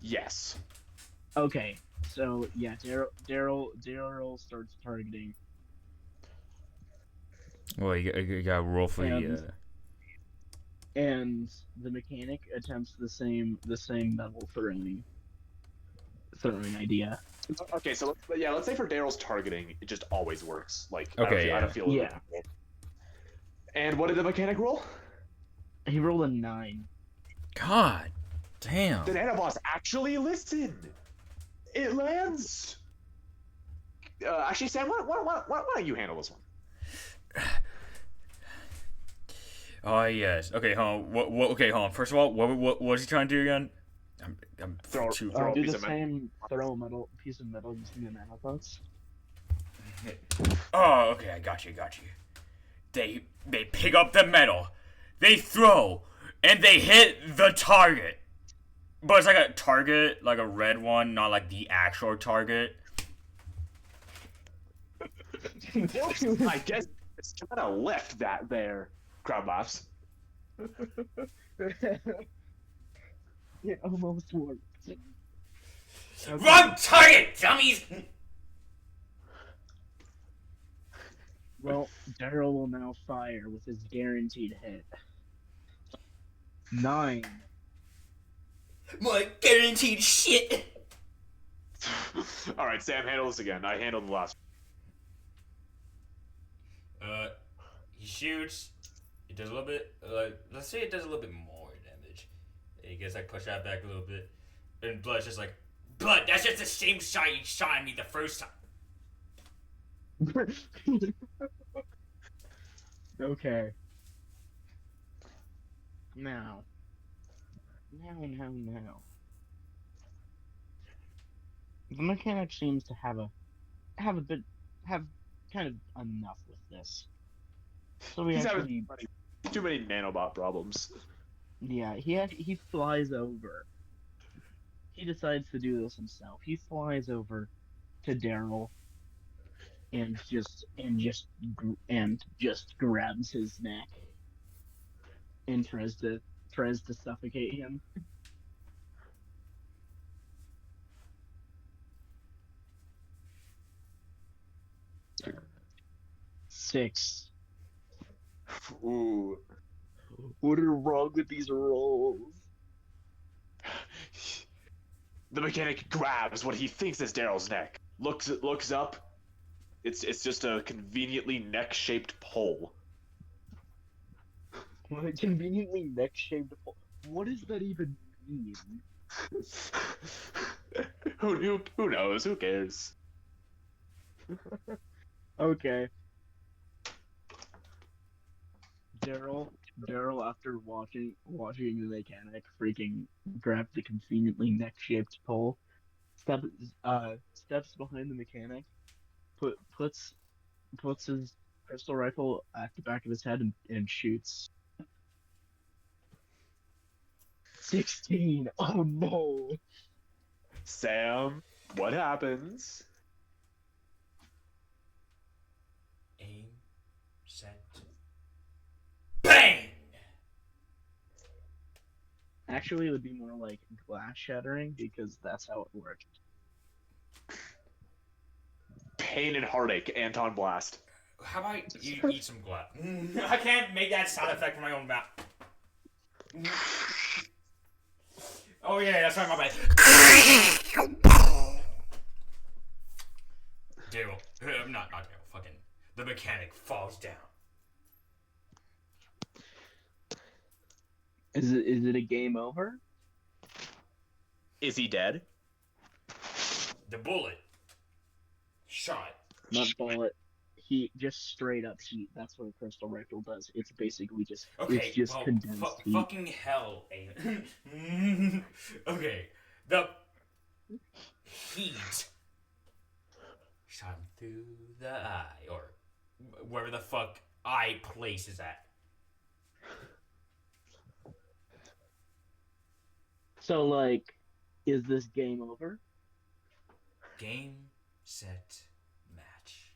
Yes. Okay, so yeah, Daryl starts targeting, Well, you gotta roll for the. and the mechanic attempts the same level throwing idea. Okay, so let's say for Daryl's targeting, it just always works. Like, Okay, I don't yeah. feel Yeah. And what did the mechanic roll? He rolled a 9. God, damn. The nanobots actually listen. It lands. Actually, Sam, why don't you handle this one? Oh yes. Okay, hold on. Okay, hold on. First of all, what was he trying to do again? I'm Throw- too. throw- a Do piece the of metal. same throw a piece of metal using the nanobots. Oh, okay. I got you. They pick up the metal, they throw, and they hit the target. But it's like a target, like a red one, not like the actual target. I guess it's kind of left that there. Crowd laughs. It almost worked. Wrong target, dummies! Well, Daryl will now fire with his guaranteed hit. 9. My guaranteed shit. All right, Sam, handle this again. I handled the last. He shoots. It does a little bit. Let's say it does a little bit more damage. He gets like pushed out back a little bit, and Blood's just like, Blood. That's just the same shot you shot at me the first time. Okay. Now. The mechanic seems to have kind of enough with this. So we He's actually, having too many nanobot problems. yeah, he flies over. He decides to do this himself. He flies over to Daryl and just grabs his neck and tries to suffocate him. Six. Ooh. What are wrong with these rolls? The mechanic grabs what he thinks is Daryl's neck. Looks up. It's just a conveniently neck-shaped pole. What a conveniently neck-shaped hole. What does that even mean? Who knows? Who cares? Okay. Daryl Daryl, after watching the mechanic freaking grab the conveniently neck-shaped pole, steps steps behind the mechanic, puts his pistol rifle at the back of his head and shoots. 16. Oh no. Sam, what happens? Aim, set, bang! Actually, it would be more like glass shattering because that's how it worked. Pain and heartache, Anton Blast. How about you eat some glass? I can't make that sound effect from my own mouth. Oh yeah, that's right, my bad. Daryl, not Daryl, fucking, the mechanic falls down. Is it a game over? Is he dead? The bullet shot. Not bullet. He just straight up heat. That's what a crystal rifle does. It's basically just Okay, it's just well, condensed heat. fucking hell, Aiden. Okay, the heat shot him through the eye, or wherever the fuck eye place is at. So like, is this game over? Game, set, match.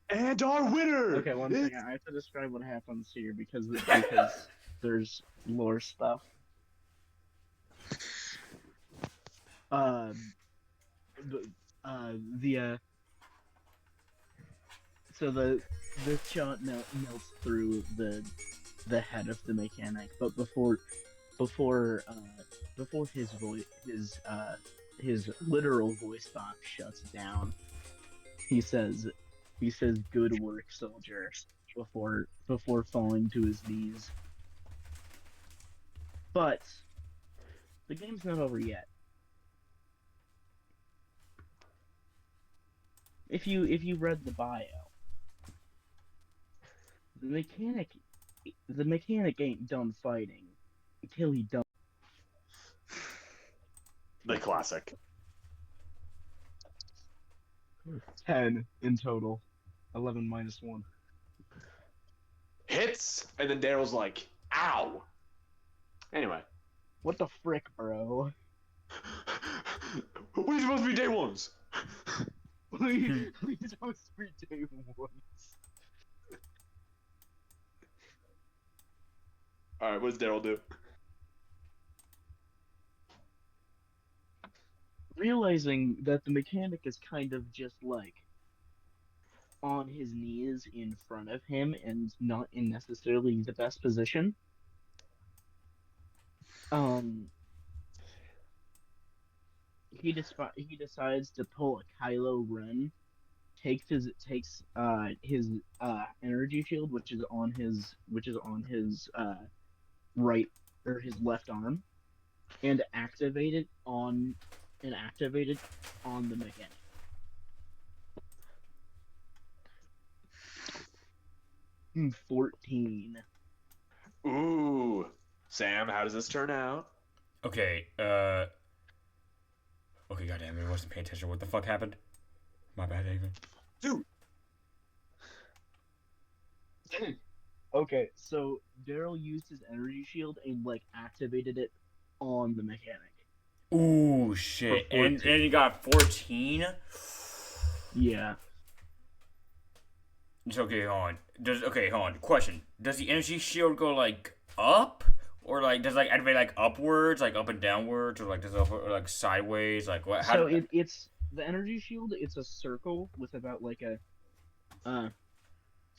And our winner! Okay, one second. I have to describe what happens here because there's lore stuff. So the shot melts through the head of the mechanic, but before his literal voice box shuts down, he says "Good work, soldier," before falling to his knees. But the game's not over yet. If you read the bio, the mechanic ain't done fighting until he done. The classic. 10 in total. 11 minus 1. Hits, and then Daryl's like, ow! Anyway. What the frick, bro? We supposed to be day ones! we supposed to be day ones. Alright, what does Daryl do? Realizing that the mechanic is kind of just like on his knees in front of him and not in necessarily the best position. He decides to pull a Kylo Ren, takes his energy shield, which is on his right or his left arm, and activate it on the mechanic. Hmm, 14. Ooh. Sam, how does this turn out? Okay, okay, goddamn, I wasn't paying attention. What the fuck happened? My bad, Aiden. Dude! Okay, so Daryl used his energy shield and like activated it on the mechanic. Ooh, shit. And you got 14? Yeah. It's okay, hold on. Question. Does the energy shield go like up? Or like does it like activate like upwards, like up and downwards, or like does it up, or like sideways? Like what? So it's the energy shield. It's a circle with about like a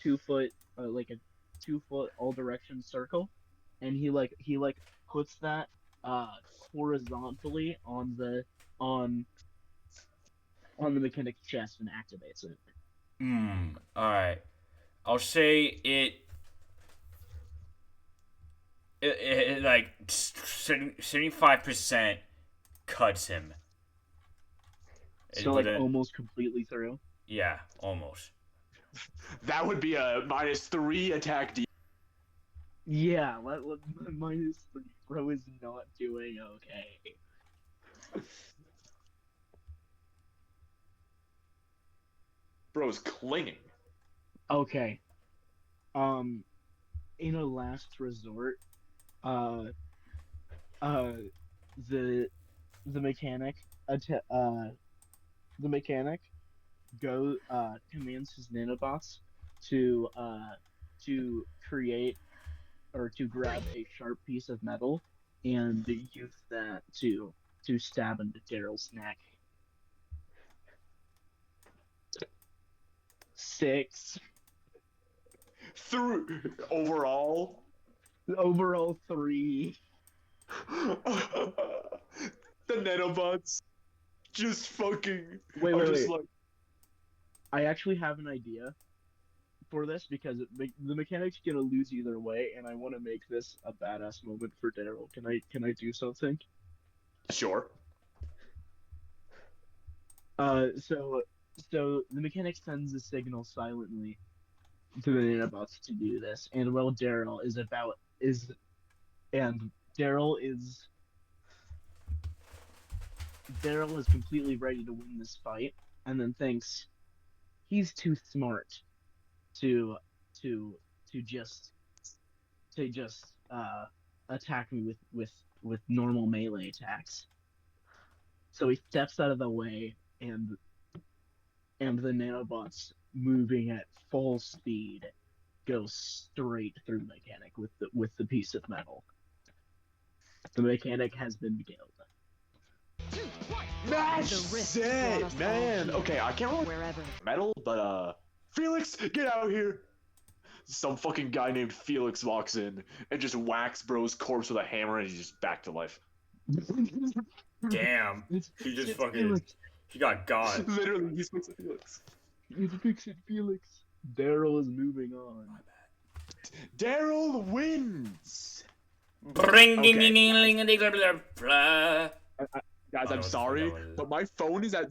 2 foot like a 2 foot all direction circle, and he puts that horizontally on the mechanic's chest and activates it. Alright. I'll say it like 75% cuts him. So like almost completely through. Yeah, almost. That would be a -3 attack D. Yeah, -3. Bro is not doing okay. Bro's clinging. Okay. Um, in a last resort, uh, uh, the the mechanic, att- uh, the mechanic commands his nanobots to create or to grab a sharp piece of metal and use that to stab into Daryl's neck. 6. Through overall. Overall 3. The nanobots just fucking Wait, are wait, just wait. like I actually have an idea for this because the mechanic's gonna lose either way, and I want to make this a badass moment for Daryl. Can I do something? sure. So the mechanic sends a signal silently to the nanobots to do this, and while Daryl is about is and Daryl is Daryl is completely ready to win this fight, and then thinks he's too smart to to to just attack me with normal melee attacks. So he steps out of the way, and the nanobots moving at full speed go straight through the mechanic with the piece of metal. The mechanic has been killed. That's The rift it, brought us all man. here. Okay, I can't remember Wherever. metal, but Felix, get out here. Some fucking guy named Felix walks in and just whacks Bro's corpse with a hammer, and he's just back to life. Damn. It's He just Fix-It fucking- Felix. He got God. Literally, he's Felix. It's Fix-It Felix. Daryl is moving on. Daryl wins. Bring ding Okay. ding ding ling a ding blah blah blah. Guys, know I'm what the fuck sorry, that was. but my phone is at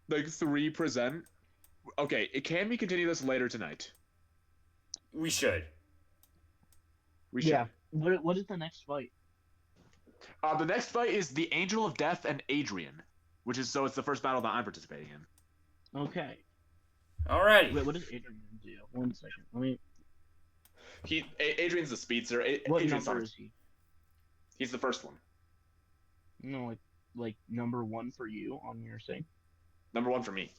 like 3%. Okay, can we continue this later tonight? We should. We should. Yeah. What is the next fight? The next fight is the Angel of Death and Adrian, it's the first battle that I'm participating in. Okay. Alrighty. Wait, what does Adrian do? 1 second. Let me. Adrian's the speedster. What Adrian's number is he? He's the first one. No, like number 1 for you on your thing. Number 1 for me.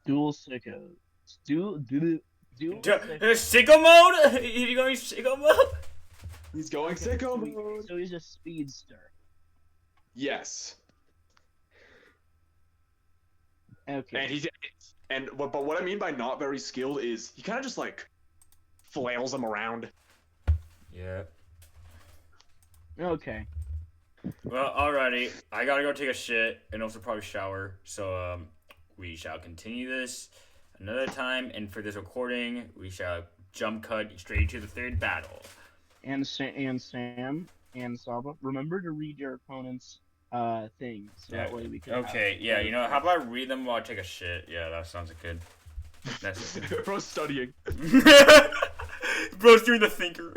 Dual sickos. Dual Sicko mode? You going sicko mode? He's going sicko mode. So he's a speedster. Yes. Okay. But what I mean by not very skilled is he kind of just like flails them around. Yeah. Okay. Well, alrighty. I gotta go take a shit and also probably shower. So we shall continue this another time. And for this recording, we shall jump cut straight to the third battle. And Sam and Saba, remember to read your opponent's thing, so that way we can. Okay. Yeah. You know, how about I read them while I take a shit? Yeah, that sounds good. That's Bro's studying. Bro's doing the thinker.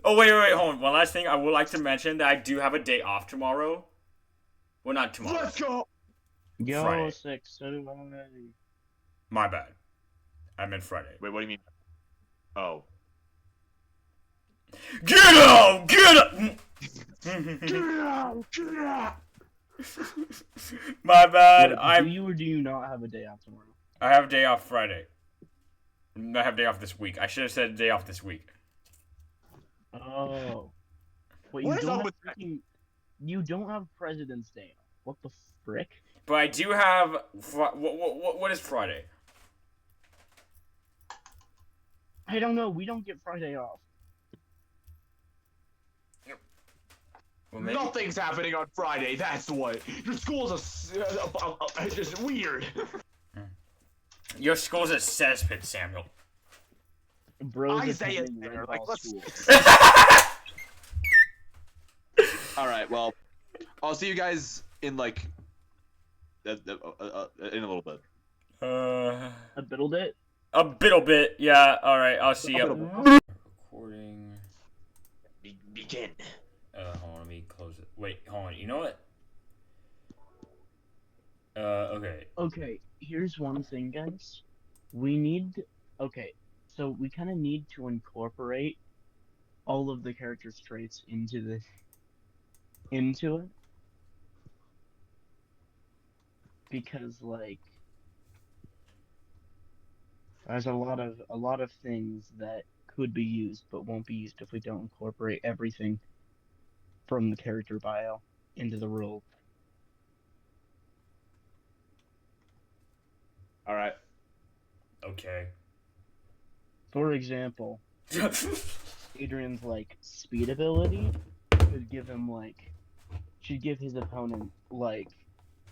Oh wait, hold on. One last thing, I would like to mention that I do have a day off tomorrow. Well, not tomorrow. Let's go. Yo, Friday. 6, so do I. My bad. I meant Friday. Wait, what do you mean? Oh. Get up! Get up! Get out! Get out! My bad. Wait, do you or do you not have a day off tomorrow? I have a day off Friday. I have a day off this week. I should have said day off this week. Oh. Wait, What you is don't up have with that? you don't have President's Day off. What the frick? But I do have. What is Friday? I don't know. We don't get Friday off. Well, maybe. Nothing's happening on Friday. That's what. Your school's just weird. Your school's a cesspit, Samuel. Bros Isaiah attending there, Red like, Hall let's- School. All right. Well, I'll see you guys in like in a little bit. A little bit. A little bit. Yeah. All right. I'll see A you. little bit. Recording. Begin. Hold on. Let me close it. Wait. Hold on. You know what? Okay. Okay, here's one thing, guys. We need. Okay, so we kind of need to incorporate all of the characters' traits into it because like there's a lot of things that could be used but won't be used if we don't incorporate everything from the character bio into the role. All right. Okay. For example, Adrian's like speed ability could give him like should give his opponent like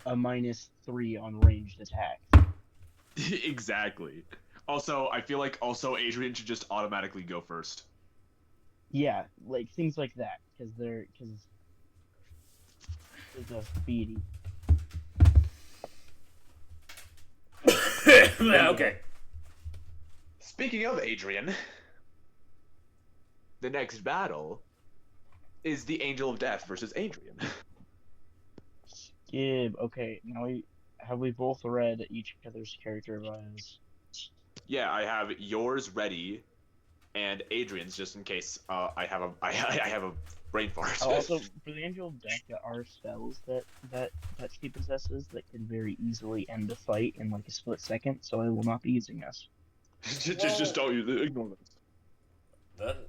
a -3 on ranged attack. Exactly. Also, I feel like Adrian should just automatically go first. Yeah, like things like that because they're a speedy. Okay. Speaking of Adrian, the next battle is the Angel of Death versus Adrian. Skib. Okay, now we both read each other's character bios. Yeah, I have yours ready, and Adrian's just in case I have a brain fart. Also, for the Angel of Death, there are spells that she possesses that can very easily end a fight in like a split second. So I will not be using this. just don't use it. Ignore this. That,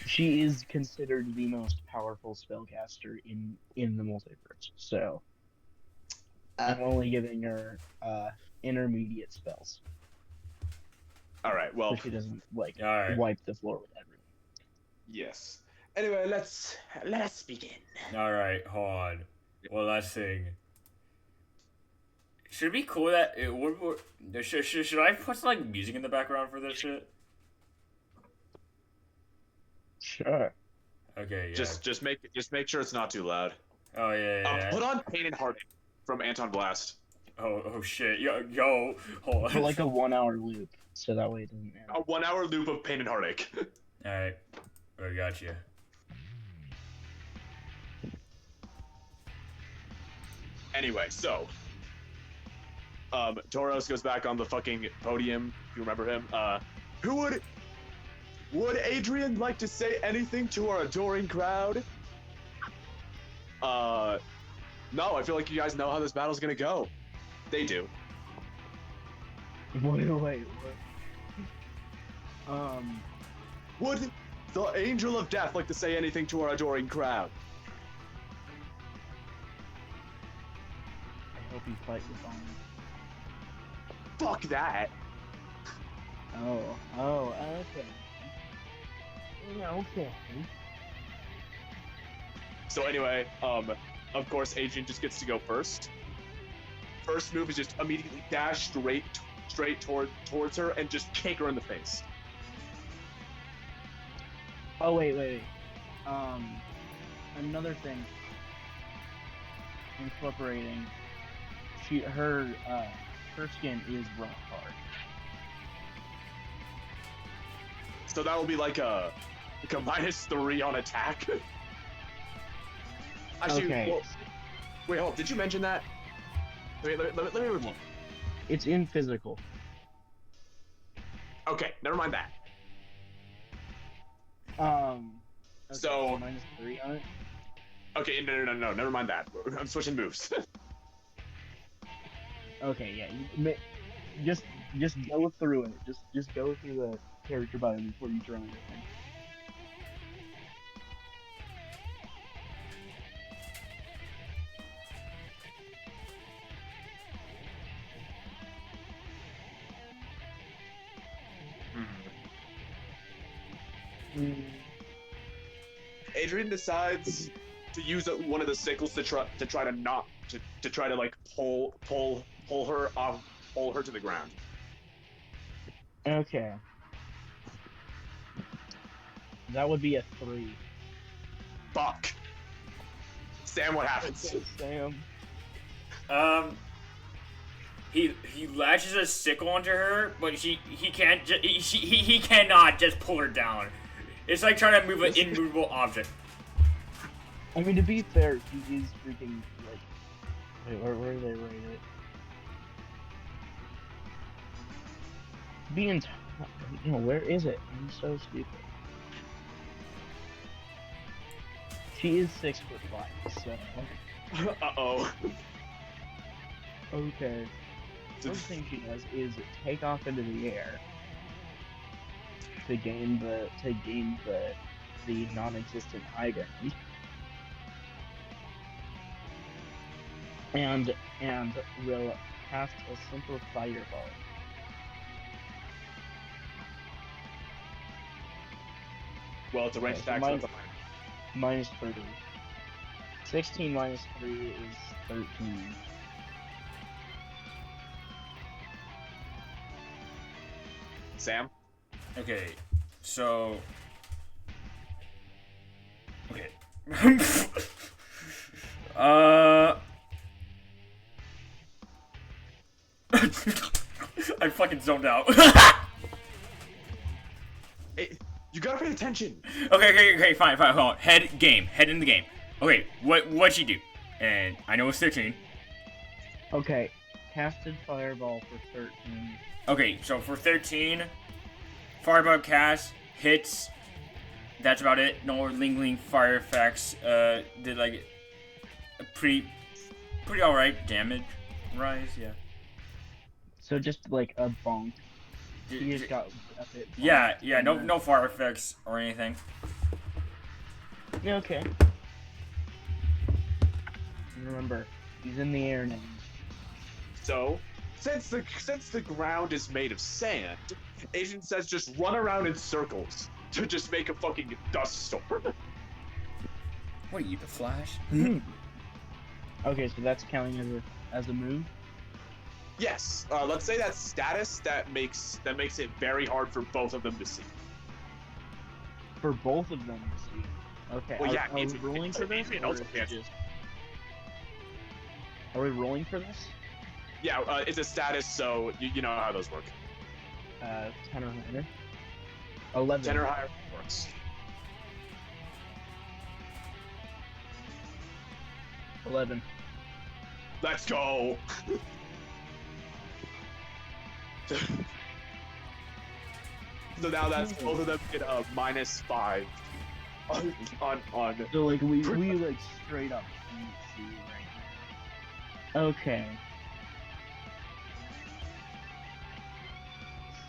She is considered the most powerful spellcaster in the multiverse. So I'm only giving her intermediate spells, All right. Well, so she doesn't like all right. wipe the floor with everyone. yes. Anyway, let's begin. All right. Hold on. Well, last thing. Should it be cool that should I put some, like music in the background for this shit? Sure. Okay. Yeah. Just make sure it's not too loud. Oh yeah. Put on Pain and Heartache from Anton Blast. Oh shit. Yo. Hold on. For like a 1-hour loop, so that way it doesn't end. A 1-hour loop of Pain and Heartache. All right. I got you. Anyway, so Tauros goes back on the fucking podium. If you remember him. Who would Adrian like to say anything to our adoring crowd? No, I feel like you guys know how this battle's gonna go. They do. Wait, what? Would the Angel of Death like to say anything to our adoring crowd? I hope you fight with honor. Fuck that. Oh, okay. Okay. So anyway, of course, Adrian just gets to go first. First move is just immediately dash straight towards her and just kick her in the face. Oh wait. Another thing. Incorporating. Her skin is rock hard. So that will be like a -3 on attack. Actually, Okay. well, wait, hold. Did you mention that? Wait, let me repeat. It's in physical. Okay, never mind that. Okay, So- -3 on it. Okay, no, never mind that. I'm switching moves. Okay, yeah. Just go through it. Just go through the character bio before you draw anything. Adrian decides to use one of the sickles to try to like pull her off, pull her to the ground. Okay. That would be a 3. Fuck. Sam, what happens? Sam. he latches a sickle onto her, but he can't he cannot just pull her down. It's like trying to move an immovable object. I mean, to be fair, he is freaking like. Wait, where did they rate it? Being, where is it? I'm so stupid. She is 6'5", so. Uh-oh. Okay. First thing she does is take off into the air to gain the non-existent high ground. And will cast a simple fireball. Well, it's a range Okay, attack, so so that's a minus 30. 16 minus 3 is 13. Sam? Okay, so okay. I fucking zoned out. Hey, you gotta pay attention. Okay, fine, hold on. Head in the game. Okay, what'd she do? And I know it's 13. Okay, casted fireball for 13. Okay, so for 13, fireball cast, hits, that's about it. No lingering fire effects. Did like a pretty alright damage rise, yeah. So just like a bonk. D- He just d- got a bit. Yeah, bonked, and no fire effects or anything. Yeah, okay. Remember, he's in the air now. So, since the ground is made of sand, Adrian says just run around in circles to just make a fucking dust storm. What are you, the Flash? Okay, so that's counting as a move. Yes, let's say that's status that makes it very hard for both of them to see. For both of them to see. Okay, Well, yeah, are we Adrian- rolling for this? Adrian or also is it can't. just... Are we rolling for this? Yeah, it's a status, so you know how those work. 10 or higher. 11. 10 or higher works. 11. Let's go. So now that's both of them get a -5 on. So like we like straight up can't see right now. Okay.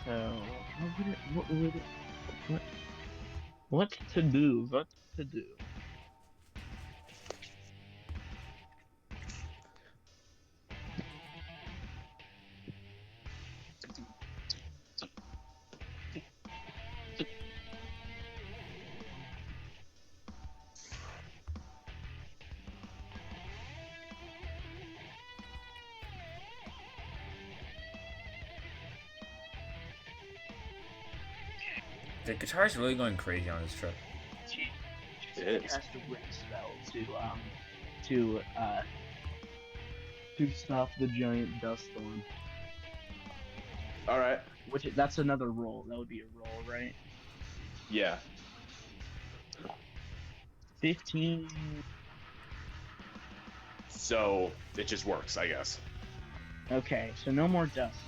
So what to do? What to do? The guitar's really going crazy on this trip. It is. Cast a wind spell to stop the giant dust storm. All right. That's another roll. That would be a roll, right? Yeah. 15. So it just works, I guess. Okay, so no more dust.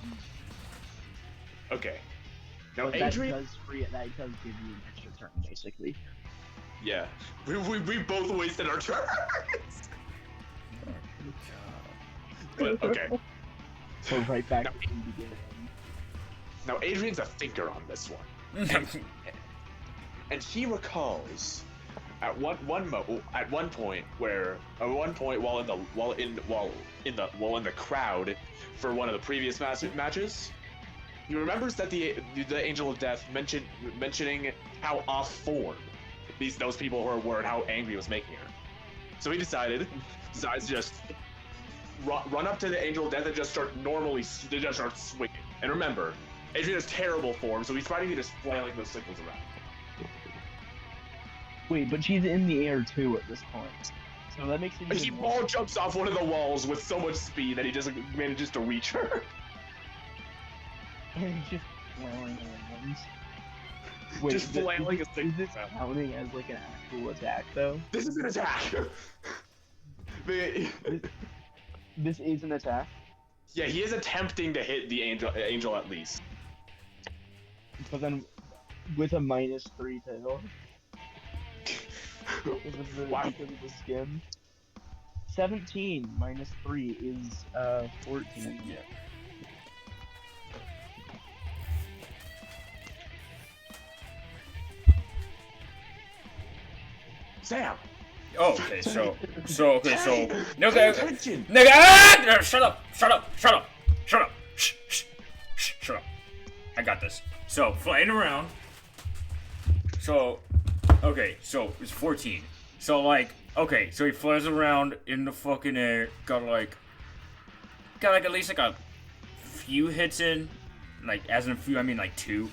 Okay. Now, But that Adrian. that does give you an extra turn, basically. Yeah. We both wasted our turns. But okay. So right back No. to the beginning. Now Adrian's a thinker on this one, and he recalls at one point while in the crowd for one of the previous matches, he remembers that the Angel of Death mentioning how off form those people were and how angry it was making her. So he decides to just run up to the Angel of Death and just start swinging. And remember, Adrian has terrible form, so he's probably just flailing those sickles around. Wait, but she's in the air too at this point. So that makes it He even ball jumps off one of the walls with so much speed that he just manages to reach her. and it's just flailing around. Wait, Just flailing is this counting as like an actual attack though? This is an attack. This is an attack. Yeah, he is attempting to hit the angel at least. But then with a -3 tail. Because of the, Wow. because of the skin. 17 -3 is 14. Yeah. Sam. Oh, okay, so okay, so Pay okay, attention. nigga, ah! Shut up, shut up, shut up, shut up, shut up. I got this. So flying around. So, okay, so it's 14. So like, okay, so he flies around in the fucking air. Got like at least like a few hits in, like as in a few, I mean like 2.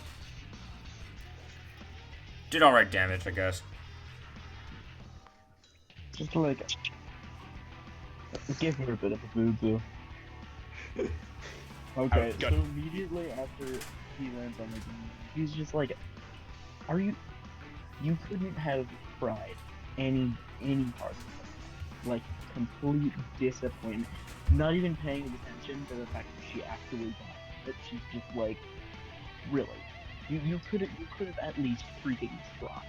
Did alright damage, I guess. Just like give her a bit of a boo-boo. Okay, Got- so immediately after he lands on the ground, he's just like, "Are you? You couldn't have tried any part of it. Like complete disappointment. Not even paying attention to the fact that she actually got it. She's just like, really? You could have at least freaking tried."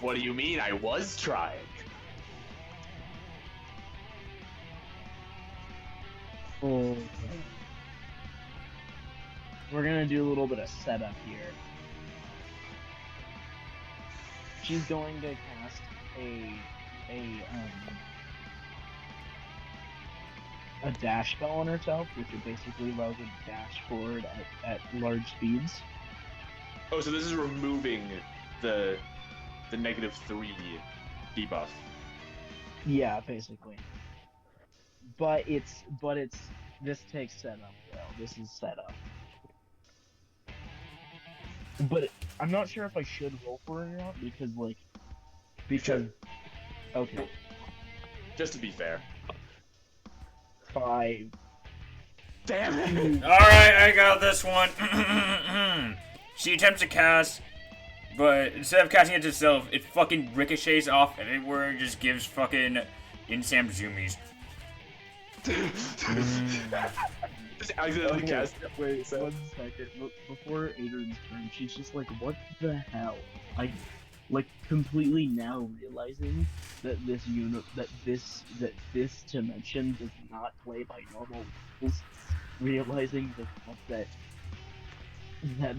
What do you mean? I was trying. Oh. We're gonna do a little bit of setup here. She's going to cast a dash spell on herself, which it basically allows her to dash forward at large speeds. Oh, so this is removing the -3 debuff. Yeah, basically. But this takes setup though. This is setup. But I'm not sure if I should roll for it or not because okay, Just to be fair. 5. Damn it! Alright, I got this one. She attempts to cast, but instead of casting it to itself, it fucking ricochets off everywhere and just gives fucking Insam zoomies. Just accidentally Okay, cast. wait, 1 second. Before Adrian's turn, she's just like, "What the hell?" I like completely now realizing that this dimension does not play by normal rules. Realizing the fact that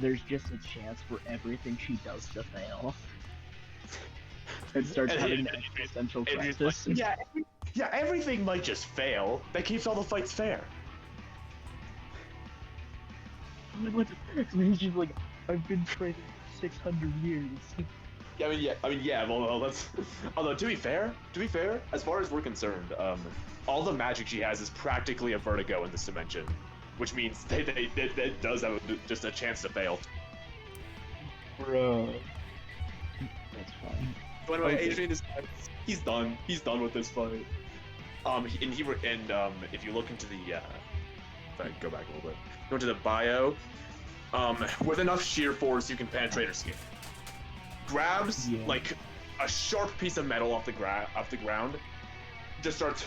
there's just a chance for everything she does to fail, and starts And having it- an existential Adrian's crisis. like, yeah, everything might just fail. That keeps all the fights fair. I'm like, what the? And then she's like, "I've been training for 600 years." Yeah, well, that's. Although to be fair, as far as we're concerned, all the magic she has is practically a vertigo in this dimension, which means it does have just a chance to fail. Bro. That's fine. By the way, Okay. Adrian is he's done. He's done with this fight. If you look into the if I go back a little bit, go to the bio. With enough sheer force, you can penetrate her skin. Grabs Yeah. like a sharp piece of metal off the ground, just starts,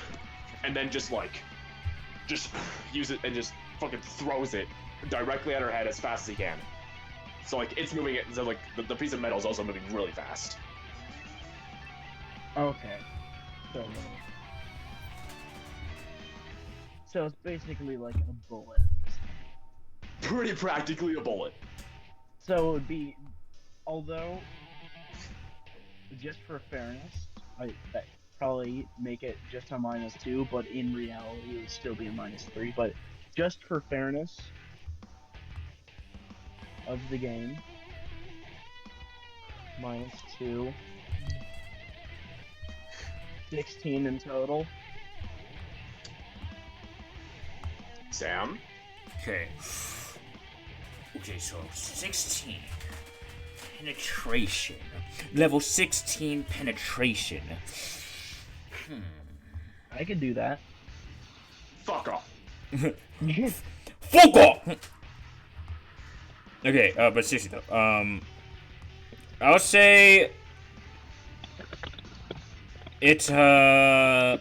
and then just use it and just fucking throws it directly at her head as fast as he can. So like it's moving it. So like the piece of metal is also moving really fast. Okay. So it's basically like a bullet. Pretty practically a bullet. So it would be, although, just for fairness, that probably make it just a -2, but in reality it would still be a -3. But just for fairness of the game, -2, 16 in total. Sam? Okay. Okay, so 16. Penetration. Level 16 penetration. I could do that. Fuck off. Fuck off! Okay, but seriously though, I'll say it's okay.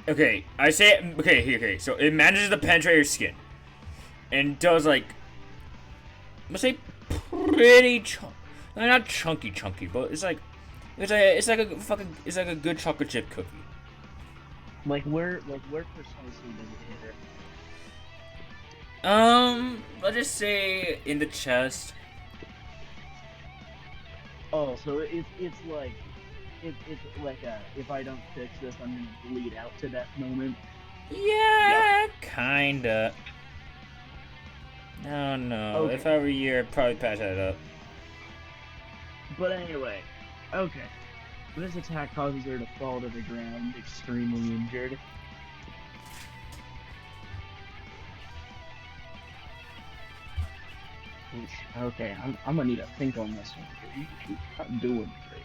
Okay, I say okay. So it manages to penetrate your skin, and does like, I'm gonna say pretty not chunky, but it's like it's like a good chocolate chip cookie. Like where precisely does it hit her? Let's just say in the chest. Oh, so it's like a if I don't fix this, I'm gonna bleed out to death moment. Yeah, kinda. No. Okay. If I were you, I'd probably patch that up. But anyway, okay. This attack causes her to fall to the ground, extremely injured. Okay, I'm gonna need to think on this one. She's not doing great right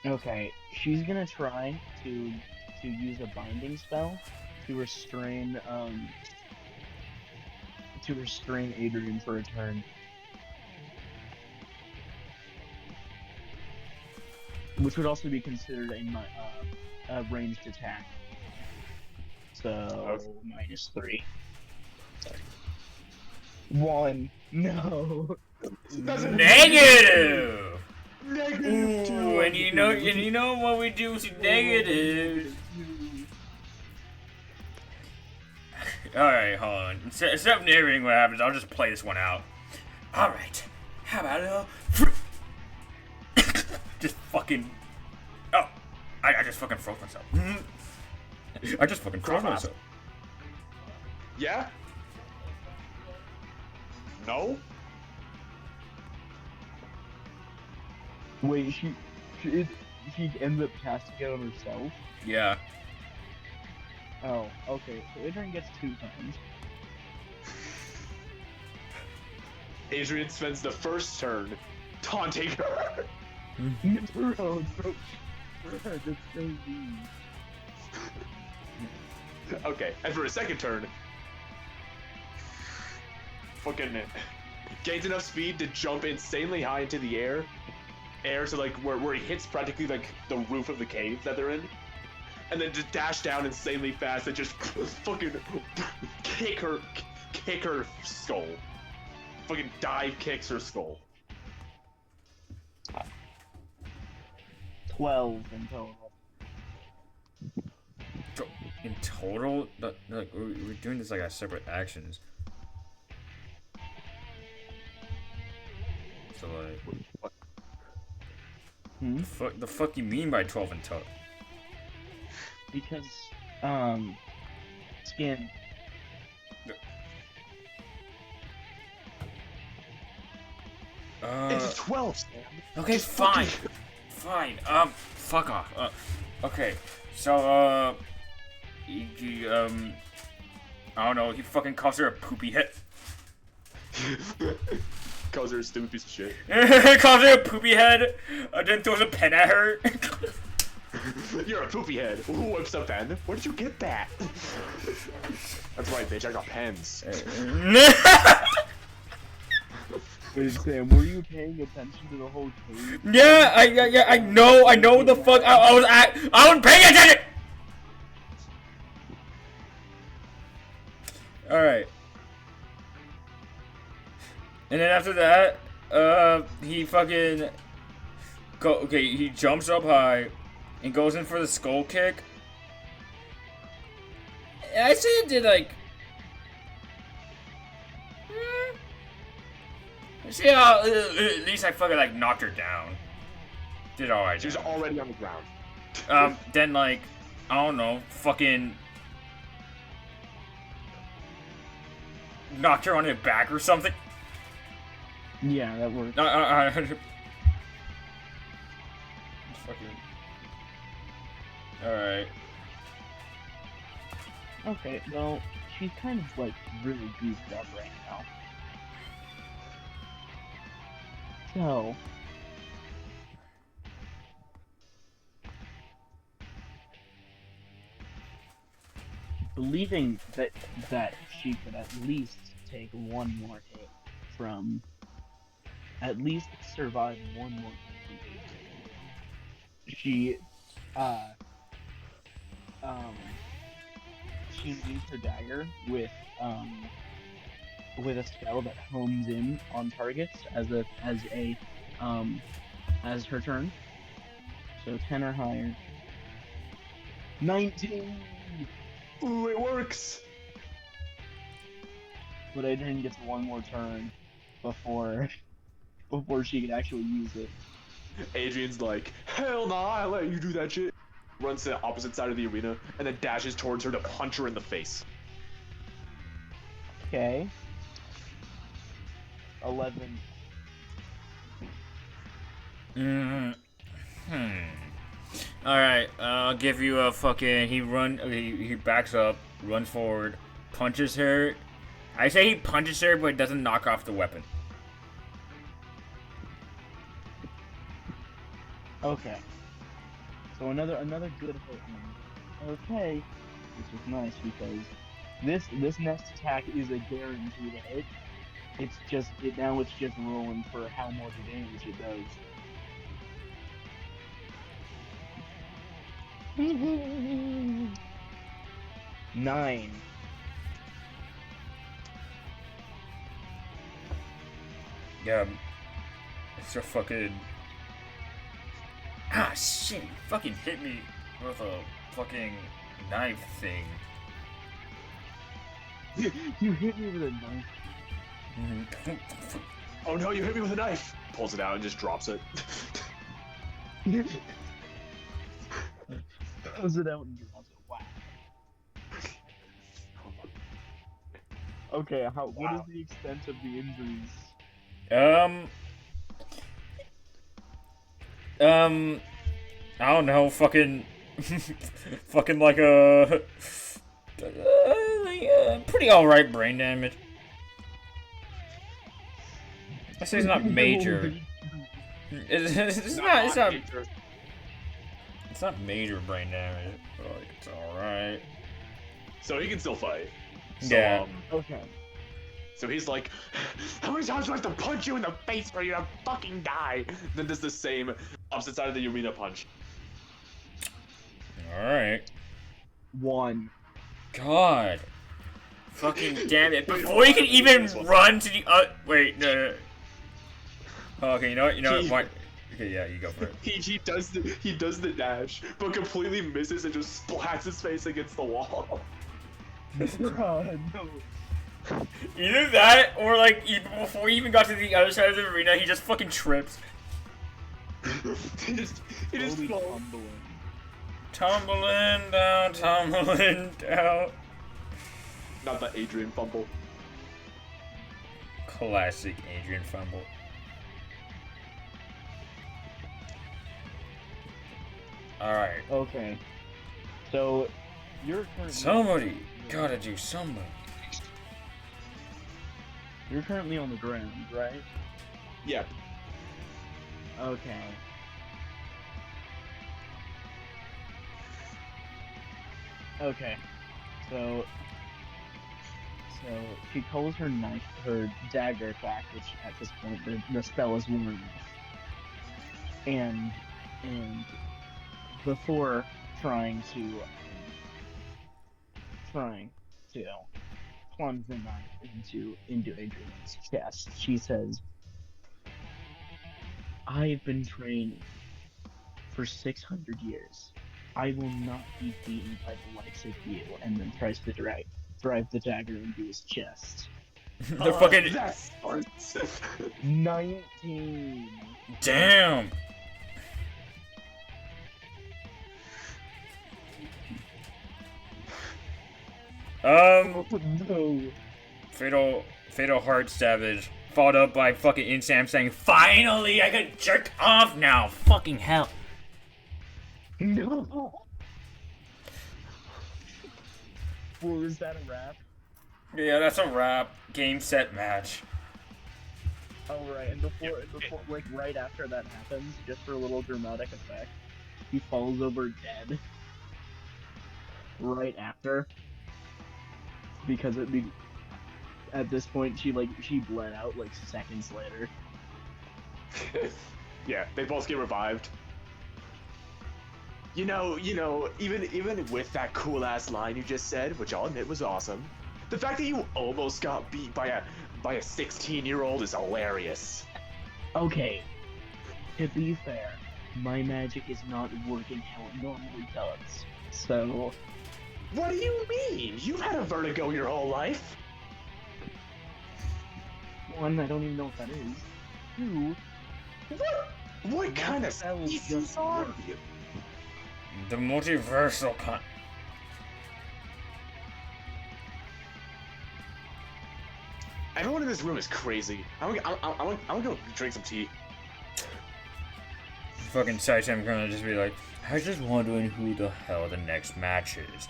now. Okay, she's gonna try to use a binding spell to restrain Adrian for a turn. Which would also be considered a ranged attack. So -3. 1. No. Negative. Negative Ooh, and you know what we do with negatives. All right, hold on. Instead of narrating what happens, I'll just play this one out. All right. How about just fucking. Oh, I just fucking froze myself. I just fucking froze myself. Yeah? No? Wait, she ends up casting it on herself? Yeah. Oh, okay. So Adrian gets 2 turns. Adrian spends the first turn taunting her. Bro, that's so mean. Okay, and for a second turn, fucking gains enough speed to jump insanely high into the air to like where he hits practically like the roof of the cave that they're in, and then just dash down insanely fast and just fucking kick her skull. Fucking dive kicks her skull. 12 in total. In total, like we're doing this like as separate actions. So like, the fuck you mean by 12 in total? Because, skin. It's 12, Sam. Okay, Just fine. fucking- Fine. Fuck off. Okay. So, I don't know. He fucking calls her a poopy head. Calls her a stupid piece of shit. Calls her a poopy head. Then throws a pen at her. You're a poopy head. Ooh, whips a pen. Where did you get that? That's right, bitch. I got pens. Wait, Sam, were you paying attention to the whole cave? Yeah, I know the fuck. I was paying attention. All right. And then after that, he fucking he jumps up high and goes in for the skull kick. And I say it did like. See how at least I fucking like knocked her down. Did alright. She was already on the ground. Then like, I don't know, fucking knocked her on her back or something. Yeah, that works. Fucking. Alright. Okay, well, she's kind of like really goofed up right now. So, believing that she could at least take one more hit from, at least survive one more hit from Adrian, she, uh, um, she used her dagger with a spell that homes in on targets as her turn. So 10 or higher. 19. Ooh, it works. But Adrian gets one more turn before she can actually use it. Adrian's like, hell nah, I let you do that shit. Runs to the opposite side of the arena and then dashes towards her to punch her in the face. Okay. 11. Alright, I'll give you a fucking. He backs up, runs forward, punches her. I say he punches her, but doesn't knock off the weapon. Okay. So another good hit. Okay. Which is nice because this next attack is a guaranteed hit. It's just rolling for how much damage it does. 9. Yeah. It's a fucking. Ah, shit. He fucking hit me with a fucking knife thing. You hit me with a knife. Oh no, you hit me with a knife! Pulls it out and just drops it. Throws it out and drops it. Wow. Okay, what is the extent of the injuries? I don't know, fucking, fucking like a, pretty alright brain damage. I say it's not major. It's not major brain damage. But like, it's alright. So he can still fight. So, Yeah. Okay. So he's like, how many times do I have to punch you in the face for you to fucking die? Then does the same opposite side of the arena punch. Alright. 1. God. Fucking damn it. Before you can even run to the wait, no. Oh, okay, you know what, why? Okay, yeah, you go for it. He does the dash, but completely misses and just splats his face against the wall. No. Either that, or like, before he even got to the other side of the arena, he just fucking trips. he just falls. Tumbling down, tumbling down. Not the Adrian fumble. Classic Adrian fumble. Alright. Okay. So, you're currently... Somebody gotta do something. You're currently on the ground, right? Yep. Okay. Okay. So she pulls her dagger back, which at this point the spell is worn off. And before trying to plunge the knife into Adrian's chest, she says, "I've been training for 600 years. I will not be beaten by the likes of you," and then tries to drive the dagger into his chest. The fucking... That's 19. Damn! Oh no. Fatal Heart Savage, followed up by fucking Insam saying, "Finally, I can jerk off now." Fucking hell. No. Well, is that a wrap? Yeah, that's a wrap. Game, set, match. Oh right, and before, like right after that happens, just for a little dramatic effect, he falls over dead. Right after, because at this point she bled out like seconds later. Yeah, they both get revived. You know, even with that cool ass line you just said, which I'll admit was awesome, the fact that you almost got beat by a 16-year-old is hilarious. Okay, to be fair, my magic is not working how it normally does. So, What do you mean? You've had a vertigo your whole life. one, I don't even know what that is. Two, What kind of spells species just are work? you? The multiversal con. Everyone in this room is crazy. I'm gonna go drink some tea. Fucking Saitama gonna just be like, "I was just wondering who the hell the next match is."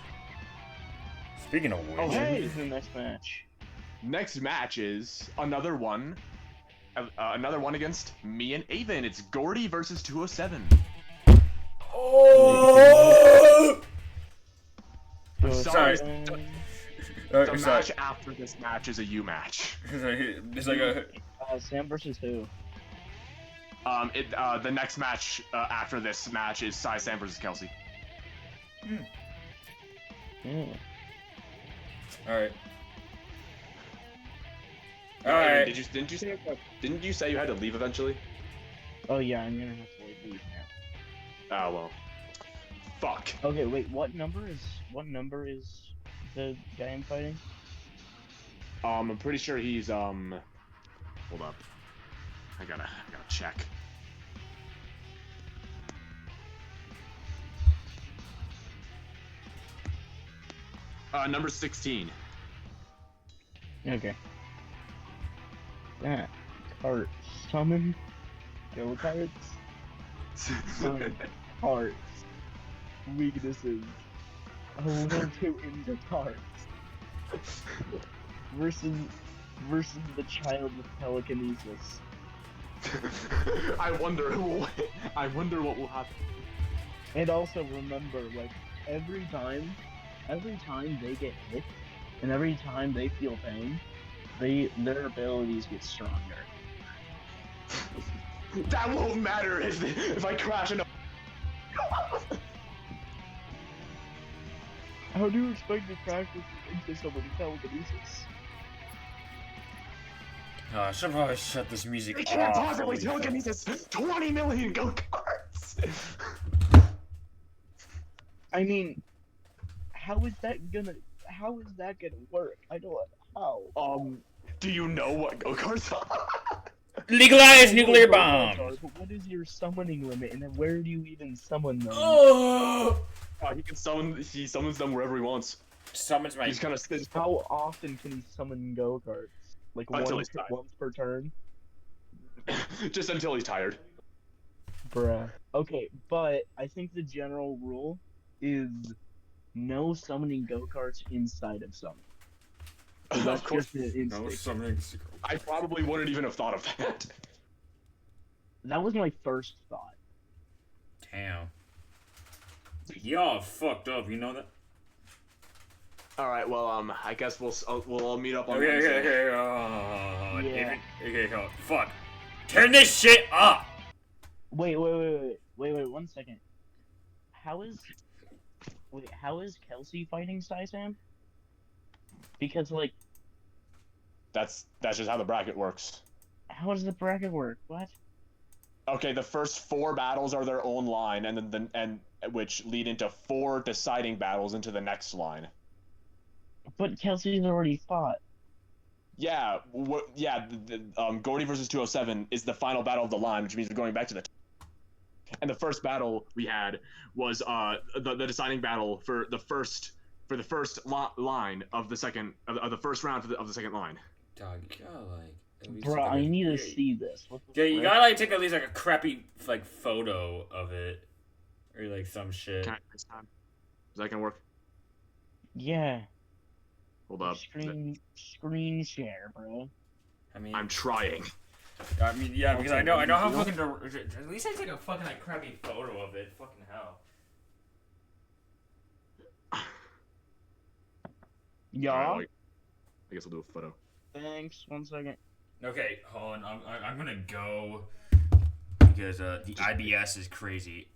Speaking of which, Oh, hey! who's the next match? Next match is another one against me and Avon. It's Gordy versus 207. oh! I'm sorry. The Sorry. match after this match is a U match. It's like a. Sam versus who? The next match after this match is Sai Sam versus Kelsey. Alright. Hey, Alright. Didn't you say you had to leave eventually? Oh yeah, I'm gonna have to leave now. Oh well. Fuck. Okay, wait. What number is the guy I'm fighting? I'm pretty sure he's hold up. I gotta check. Number 16. Okay. That cart summon go cards. Summon cards. Weaknesses. A little too into cards. Versus the child with telekinesis. I wonder what will happen. And also remember, like, every time they get hit, and every time they feel pain, their abilities get stronger. That won't matter if I crash into. How do you expect to practice into someone's telekinesis? I should probably shut this music They off. can't possibly telekinesis 20 million go-karts! I mean, how is that gonna work? I don't how. Do you know what go-karts are? Legalize I know nuclear what go-karts bombs! are, but what is your summoning limit, and then where do you even summon them? Oh! He summons them wherever he wants. Summons my. He's kind of How often can he summon go-karts? Like Until he's tired. once per turn? just until he's tired. Bruh. Okay, but I think the general rule is no summoning go-karts inside of summon. So that's Of course. just an No instinct. summoning. I probably wouldn't even have thought of that. That was my first thought. Damn. Y'all fucked up, you know that? All right. Well, I guess we'll all meet up on Okay, Wednesday. Yeah. Okay, fuck. Turn this shit up! Wait, 1 second. How is Kelsey fighting Sai-Sam? Because, like, That's just how the bracket works. how does the bracket work? What? Okay, the first 4 battles are their own line, and then which lead into 4 deciding battles into the next line. But Kelsey's already fought. Yeah, Gordy versus 207 is the final battle of the line, which means we're going back to the. And the first battle we had was the deciding battle for the first for the first line of the second of the first round of the second line. Dog, you gotta like. At least Bro, take, like, I a- need to yeah, see this. What the Yeah, you frick? gotta like take at least like a crappy like photo of it, or like some shit. Can I FaceTime? Is that gonna work? Yeah. Hold up. Screen share, bro. I mean, I'm trying. I mean, yeah, because I know how You fucking. At least I take a fucking like crappy photo of it. Fucking hell. Yeah. Alright, I guess I'll do a photo. Thanks. 1 second. Okay, hold on. I'm gonna go because the IBS is crazy.